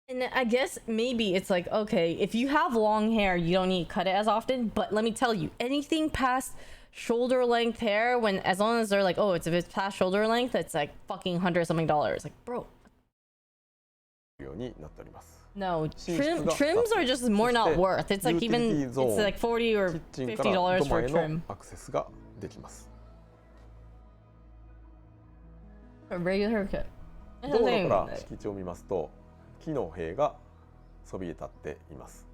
And I guess maybe it's like, okay, if you have long hair, you don't need to cut it as often. But let me tell you, anything past shoulder length hair, when as long as they're like, oh, if it's past shoulder length, it's like fucking $100 something. Like, bro. No, trims are just more not worth. It's like even it's like $40 or $50 for a trim. A regular haircut. 道路から敷地を見ますと木の塀がそびえ立っています。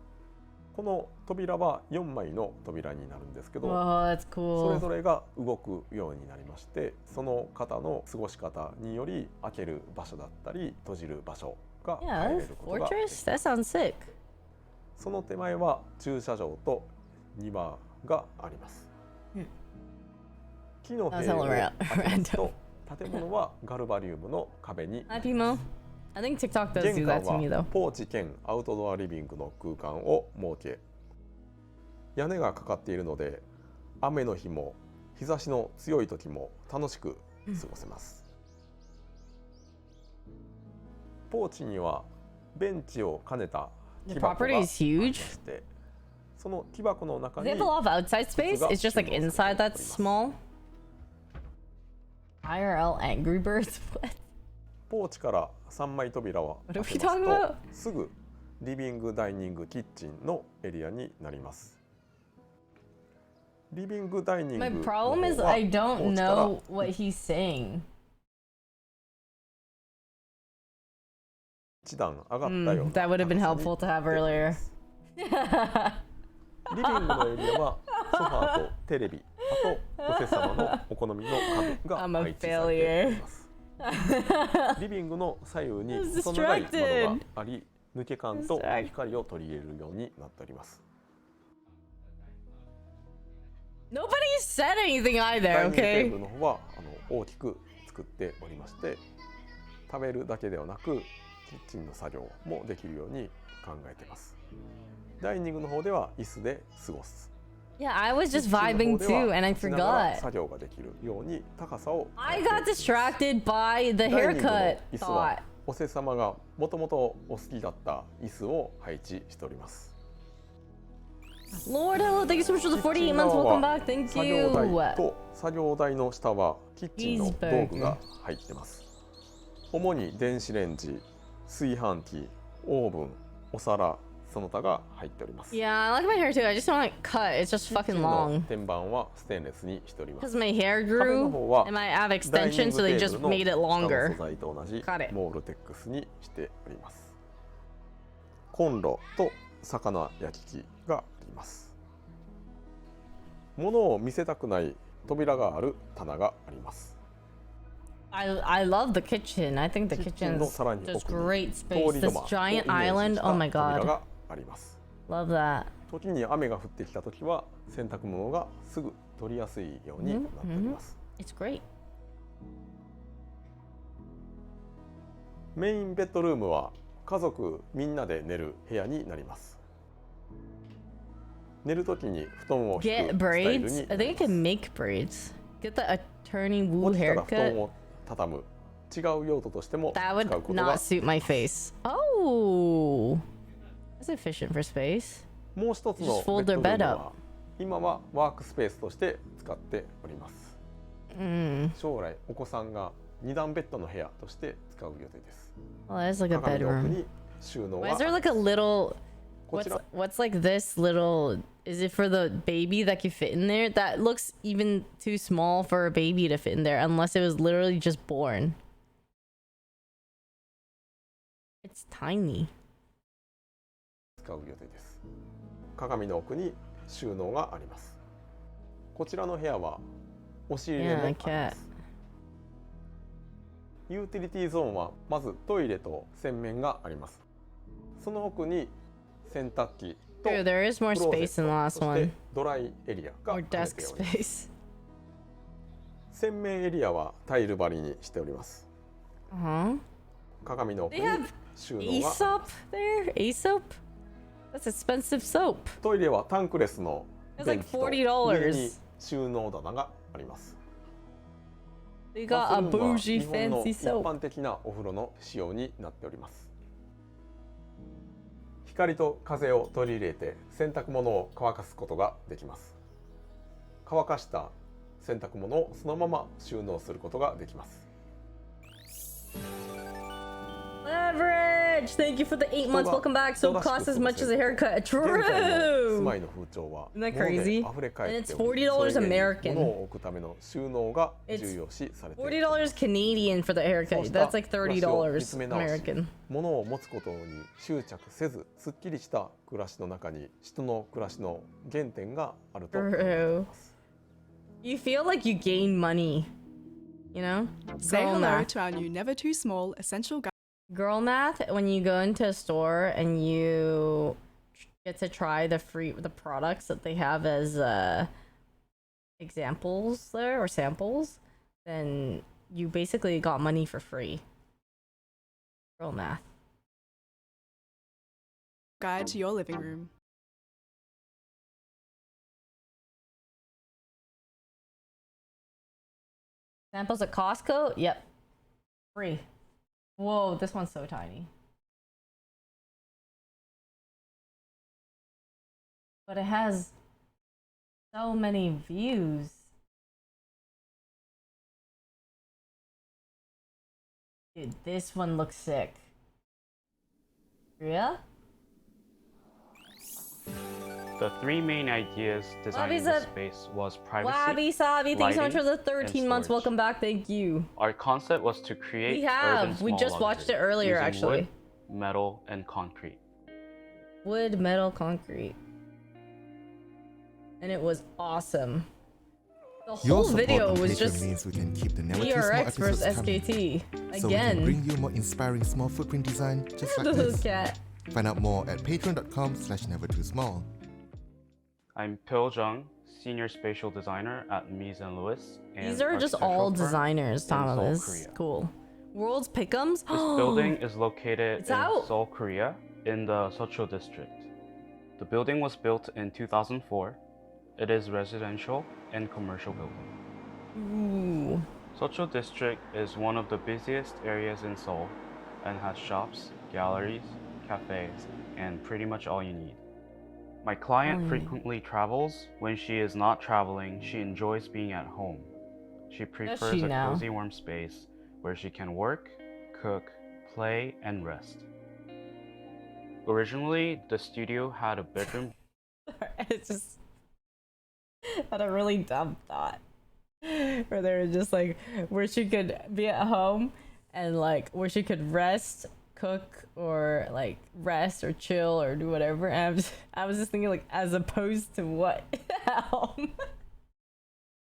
この扉は4枚の扉になるんですけど、それぞれが動くようになりまして、その方の過ごし方により開ける場所だったり閉じる場所が変えれることができます。その手前は駐車場と庭があります。木の塀を開けますと建物はガルバリウムの壁になります。I think TikTok does do that to me though. ポーチ兼アウトドアリビングの空間を設け、屋根がかかっているので雨の日も日差しの強い時も楽しく過ごせます。ポーチにはベンチを兼ねた木箱がありまして、その木箱の中に They have a lot of outside space. It's just like inside that's small. IRL Angry Birds. What? ポーチから3枚扉は開けますとすぐリビングダイニングキッチンのエリアになります。リビングダイニング My problem is I don't know what he's saying. 一段上がったような That would have been helpful to have earlier. リビングのエリアはソファーとテレビ、あとおせ様のお好みの家具が配置されています。リビングの左右に細長い窓があり、抜け感と光を取り入れるようになっております。Nobody said anything either, ダイニングテー okay? ブルの方は大きく作っておりまして、食べるだけではなくキッチンの作業もできるように考えています。ダイニングの方では椅子で過ごす。Yeah, I was just vibing too, and I 立ちながら forgot. 作業ができるように高さを I got distracted by the ダイニングの haircut 椅子は thought. おせ様がもともとお好きだった椅子を配置しております。 Lord, hello, thank you so much for the 48 months. Welcome back, thank 作業台 you. と作業台の下はキッチンの道具が入っています。主に電子レンジ、炊飯器、オーブン、お皿、その他が入っております。 Yeah, I like my hair too. I just don't like cut. It's just キッチ fucking ンの long. 天板はステンレスにしております。 Because my hair 壁の grew 方は and I have ダイニン extensions, グ so they テー just ブルの made it 下の longer. 素材と同じ Got it. モールテックスにしております。コンロと魚焼き器があります。物を見せたくない扉がある棚があります。 I love the kitchen. I think the キッチンの kitchen's さらに just 奥に great 通 space. り This 土間をイ giant メージし island. た Oh my 扉 god. があります。 Love that. 時に雨が降ってきた時は洗濯物がすぐ取りやすいようになっております。 It's great. メインベッドルームは家族みんなで寝る部屋になります。寝る時に布団を敷 Get くスタイル braids? に I な think り I ます。 can make braids. Get the attorney woo 起きたら布団 haircut. を畳む違う用途としても That 使う would ことが not suit my face. Oh, that's efficient for space. もう一つの Just fold ベッ their ドルー bed ム up. は今はワークスペースとして使っております。将来お子さんが2段ベッドの部屋として使う予定です。 Oh, that's like a 鏡の奥 bedroom. に収納 Why が is there like a little? こちら What's like this little? Is it for the baby that can fit in there? That looks even too small for a baby to fit in there, unless it was literally just born. It's tiny. 使う予定です。鏡の奥に収納があります。こちらの部屋は押し入れもあります。ユーティリティゾーンはまずトイレと洗面があります。その奥に洗濯機と True, there is more クローゼッ space in the ト、 last そして one. ドライエリアが Or 兼ね desk ております。 space. 洗面エリアはタイル張りにしております。鏡の奥 They に have 収納 Aesop が there? Aesop? That's expensive soap. トイレはタンクレスの It's 便 like 器と$40. 上に収納棚があります。 They バ got ス a ルームは bougie 日本の fancy 一 soap. 般的なお風呂の仕様になっております。光と風を取り入れて洗濯物を乾かすことができます。乾かした洗濯物をそのまま収納することができます。 Leverage! Thank you for the 8 months. Welcome back. So cost as much as a haircut. 現在の住 True! まいの風潮は Isn't 物 that で crazy? 溢れ返 And っ it's ており、 $40 それゆえに American. 物を置くための収納が重要視されている。 $40 Canadian for the そう haircut. した That's like 暮らしを見つ $30 め直し American. 物を持つことに執着せず、すっきりした暮らしの中に人の暮らしの原点があると考えています。 You feel like you gain money. You know? Say Girl hello math. to our new Never Too Small essential guide. Girl math, when you go into a store and you get to try the products that they have as examples there or samples, then you basically got money for free. Girl math. Guide to your living room. Samples at Costco? Yep. Free. Whoa, this one's so tiny. But it has so many views. Dude, this one looks sick. Yeah? The three main ideas designing Wabi the space was privacy, Wabi Sabi, thanks so much for the lighting, 13 and months. storage. Welcome back, thank you. Our concept was to create We have. urban We small just watched luxury it earlier, using actually. Wood, metal, and concrete. Wood, metal, concrete. And it was awesome. The Your whole support video on was Patreon just means we can keep the Never Too Small DRX versus episodes coming. SKT. So we can Again. bring you more inspiring small footprint design just like Look this. at. Find out more at patreon.com/nevertoosmall. I'm Pil Jung, Senior Spatial Designer at Mies & Lewis. And These are just architectural all firm designers, in Tom. Seoul, This Korea. cool. World's Pick'ems? This building is located It's in out. Seoul, Korea, in the Seocho district. The building was built in 2004. It is residential and commercial building. Ooh. Seocho district is one of the busiest areas in Seoul and has shops, galleries, cafes, and pretty much all you need. My client frequently travels. When she is not traveling, she enjoys being at home. She prefers she a now? cozy warm space where she can work, cook, play, and rest. Originally, the studio had a bedroom. It's just had a really dumb thought where they were just like where she could be at home and like where she could rest, cook, or like rest or chill or do whatever. And I was just thinking like as opposed to what at home.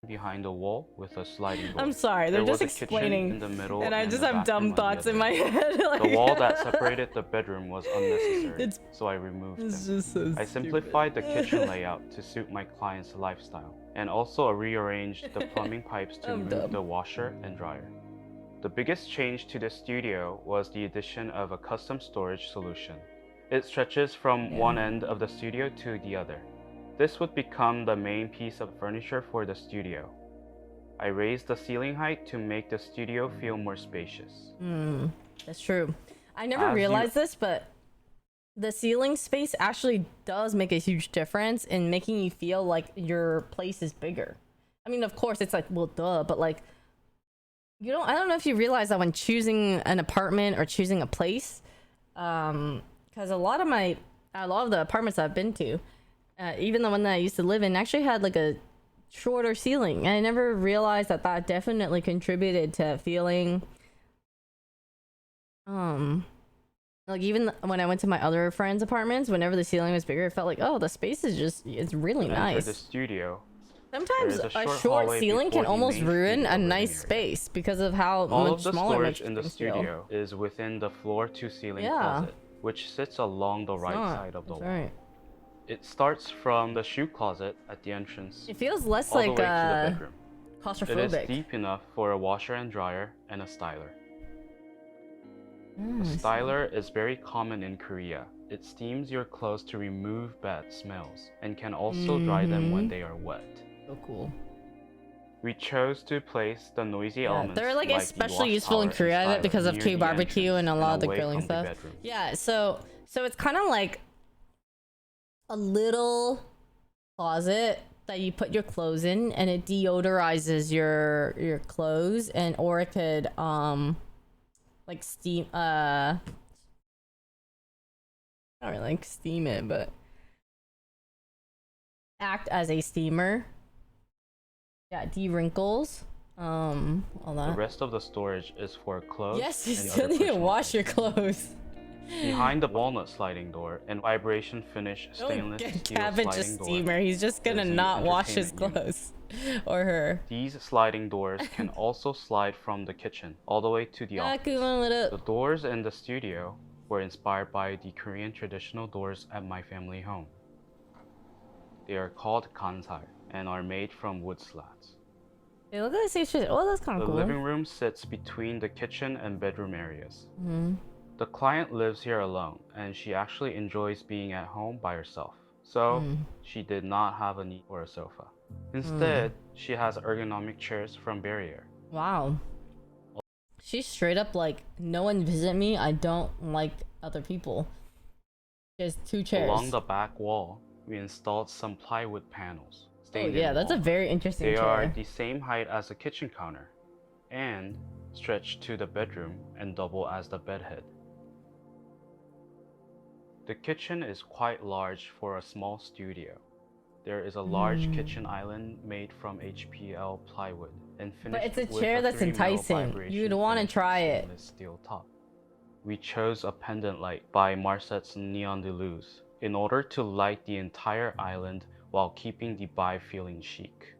Behind a wall with a sliding door. I'm sorry, they're There just was a kitchen explaining, in the middle and I and just a have dumb bathroom on the thoughts in other my end. head. Like, The wall that separated the bedroom was unnecessary, It's- so I removed them. It's just so I simplified the kitchen layout to suit my client's lifestyle, and also rearranged the plumbing pipes to I'm move dumb. the washer and dryer. The biggest change to the studio was the addition of a custom storage solution. It stretches from one end of the studio to the other. This would become the main piece of furniture for the studio. I raised the ceiling height to make the studio feel more spacious. That's true. I never As realized this, but the ceiling space actually does make a huge difference in making you feel like your place is bigger. I mean, of course, it's like, well, duh, but like, I don't know if you realize that when choosing an apartment or choosing a place, because a lot of the apartments I've been to, even the one that I used to live in, actually had like a shorter ceiling. I never realized that definitely contributed to feeling like even when I went to my other friends' apartments, whenever the ceiling was bigger, it felt like, oh, the space is it's really Enter nice. the studio. Sometimes There is a a short short hallway ceiling before can the almost main ruin studio a living nice area. space because of how All much of the smaller storage it in the makes you feel. studio is within the floor-to-ceiling Yeah. closet, which sits along the It's right not. side of the That's wall. right. It starts from the shoe closet at the entrance It feels less all the like way to the bedroom. It is claustrophobic. deep enough for a washer and dryer and a styler. A styler is very common in Korea. It steams your clothes to remove bad smells and can also dry them when they are wet. So cool. We chose to place the noisy elements they're like the especially wash useful in tower and Korea styler because of near K the barbecue entrance and a lot of the away grilling from the stuff. bedrooms. Yeah, so it's kind of like a little closet that you put your clothes in, and it deodorizes your clothes, and or it could like steam not really like steam it, but act as a steamer. Yeah, de-wrinkles. All The that. rest of the storage is for clothes. Yes, you and still other need to personal wash your items. clothes. Behind the walnut sliding door and vibration finish Don't stainless get steel Cabbage a sliding door. steamer. He's just gonna is the not wash his entertainment unit. clothes. Or her. These sliding doors can also slide from the kitchen all the way to the office. Akuma lit The up. doors in the studio were inspired by the Korean traditional doors at my family home. They are called kansai and are made from wood slats. Hey, look at this shit. Oh, that's kind The of cool. living room sits between the kitchen and bedroom areas. Hmm. The client lives here alone, and she actually enjoys being at home by herself. So, she did not have a need for a sofa. Instead, she has ergonomic chairs from Barrier. Wow. She's straight up like, no one visit me. I don't like other people. Just 2 chairs. Along the back wall, we installed some plywood panels. Oh stained yeah, in that's a walnut. very interesting They chair. are the same height as the kitchen counter, and stretch to the bedroom and double as the bed head. The kitchen is quite large for a small studio. There is a large kitchen island made from HPL plywood and finished But it's a with chair that's 3 mil enticing. vibration You'd want to finished try it. stainless steel top. We chose a pendant light by Marsette's Neon de Luz in order to light the entire island while keeping the vibe feeling chic.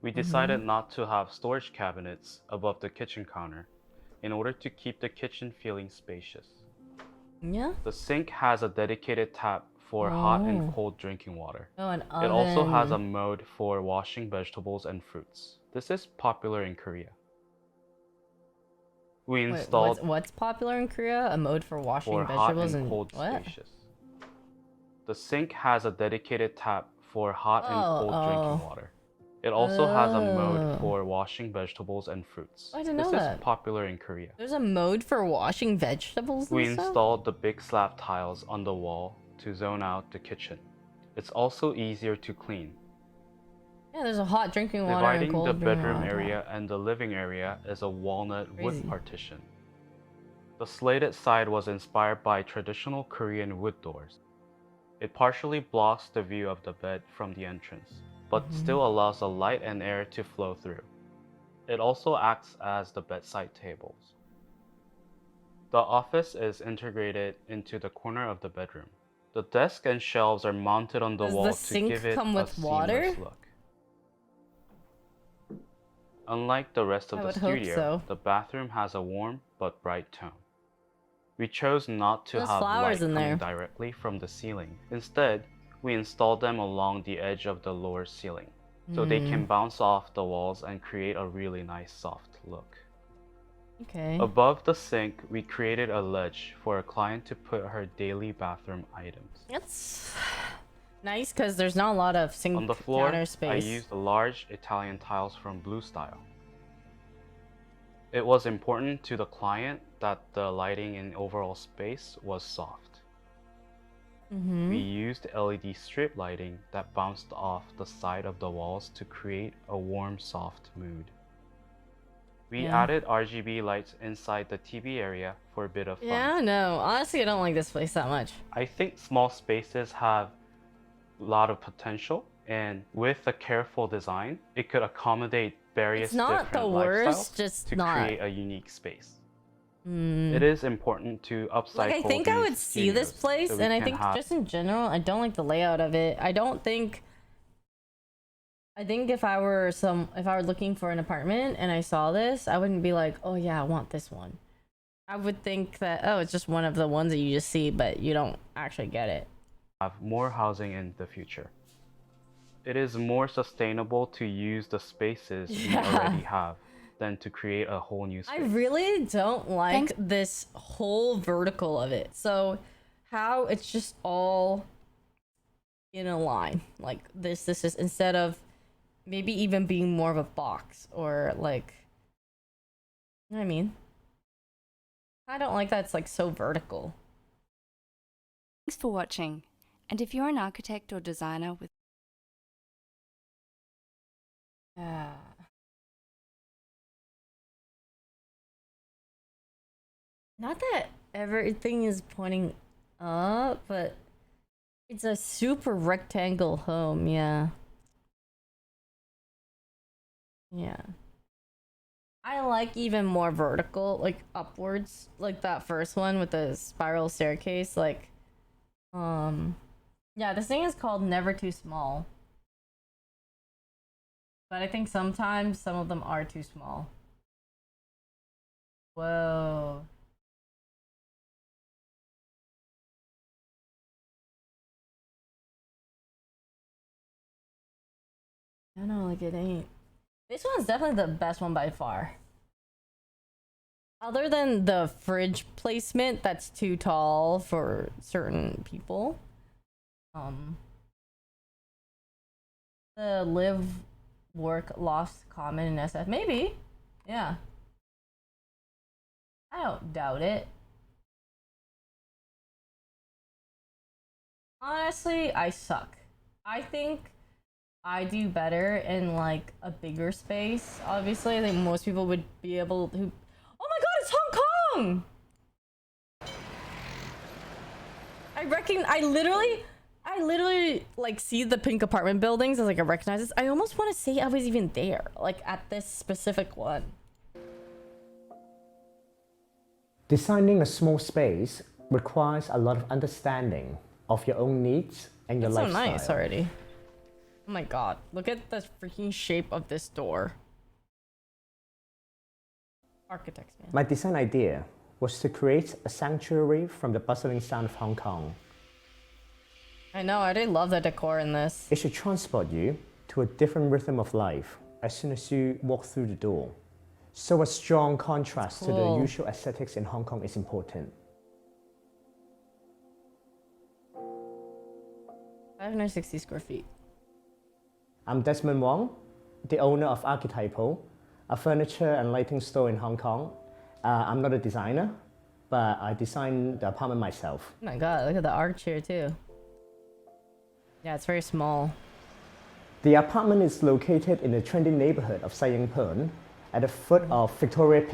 We decided not to have storage cabinets above the kitchen counter in order to keep the kitchen feeling spacious. Yeah. The sink has a dedicated tap for hot Oh. and cold drinking water. Oh, an It also has a oven. mode for washing vegetables and fruits. This is popular in Korea. We Wait, installed what's popular in Korea? A mode for washing for hot vegetables and cold what? spacious. The sink has a dedicated tap for hot and cold drinking water. It also has a mode for washing vegetables and fruits. I didn't this know is that. popular in Korea. There's a mode for washing vegetables and We stuff? installed the big slab tiles on the wall to zone out the kitchen. It's also easier to clean. Yeah, there's a hot drinking water and Dividing cold the drinking bedroom water. area and the living area is a walnut Crazy. wood partition. The slated side was inspired by traditional Korean wood doors. It partially blocks the view of the bed from the entrance, but still allows the light and air to flow through. It also acts as the bedside tables. The office is integrated into the corner of the bedroom. The desk and shelves are mounted on the Does wall the to sink give it come a with water? seamless look. Unlike the rest of I the would hope studio, so. the bathroom has a warm but bright tone. We chose not to There's have flowers light in coming there. directly from the ceiling. Instead, we installed them along the edge of the lower ceiling, so they can bounce off the walls and create a really nice soft look. Okay. Above the sink, we created a ledge for a client to put her daily bathroom items. That's nice because there's not a lot of sink On the floor, counter I space. used large Italian tiles from Blue Style. It was important to the client that the lighting in overall space was soft. We used LED strip lighting that bounced off the side of the walls to create a warm, soft mood. We added RGB lights inside the TV area for a bit of fun. Yeah, no. Honestly, I don't like this place that much. I think small spaces have a lot of potential, and with a careful design, it could accommodate various It's not different the worst, lifestyles just to not. create a unique space. It is important to upcycle Like, I think I these would see this studios place, so we and I can think have just in general, I don't like the layout of it. I think if I were looking for an apartment and I saw this, I wouldn't be like, oh yeah, I want this one. I would think that, oh, it's just one of the ones that you just see, but you don't actually get it. more housing in the future. It is more sustainable to use the spaces we Yeah. already have than to create a whole new space. I really don't like Thanks. this whole vertical of it. So how it's just all in a line like this is instead of maybe even being more of a box or like, you know what I mean? I don't like that it's like so vertical. Thanks for watching. And if you're an architect or designer with Not that everything is pointing up, but it's a super rectangle home, yeah. Yeah. I like even more vertical, like upwards, like that first one with the spiral staircase, like yeah, this thing is called Never Too Small. But I think sometimes some of them are too small. Whoa. I don't know, like it ain't. This one's definitely the best one by far. Other than the fridge placement that's too tall for certain people. The live, work, loft, common, and SF. Maybe. Yeah. I don't doubt it. Honestly, I suck. I think I do better in like a bigger space. Obviously, I think most people would be able to. Oh my god, it's Hong Kong! I literally like see the pink apartment buildings as like I recognize this. I almost want to say I was even there, like at this specific one. Designing a small space requires a lot of understanding of your own needs and your It's so lifestyle. nice already. Oh my god, look at the freaking shape of this door. Architects, man. My design idea was to create a sanctuary from the bustling sound of Hong Kong. I know, I really love the decor in this. It should transport you to a different rhythm of life as soon as you walk through the door. So a strong contrast to the cool. usual aesthetics in Hong Kong is important. 560 square feet. I'm Desmond Wong, the owner of Archetypal, a furniture and lighting store in Hong Kong. I'm not a designer, but I designed the apartment myself. Oh my god, look at the arch here too. Yeah, it's very small. The apartment is located in the trendy neighborhood of Sai Ying Pun, at the foot of Victoria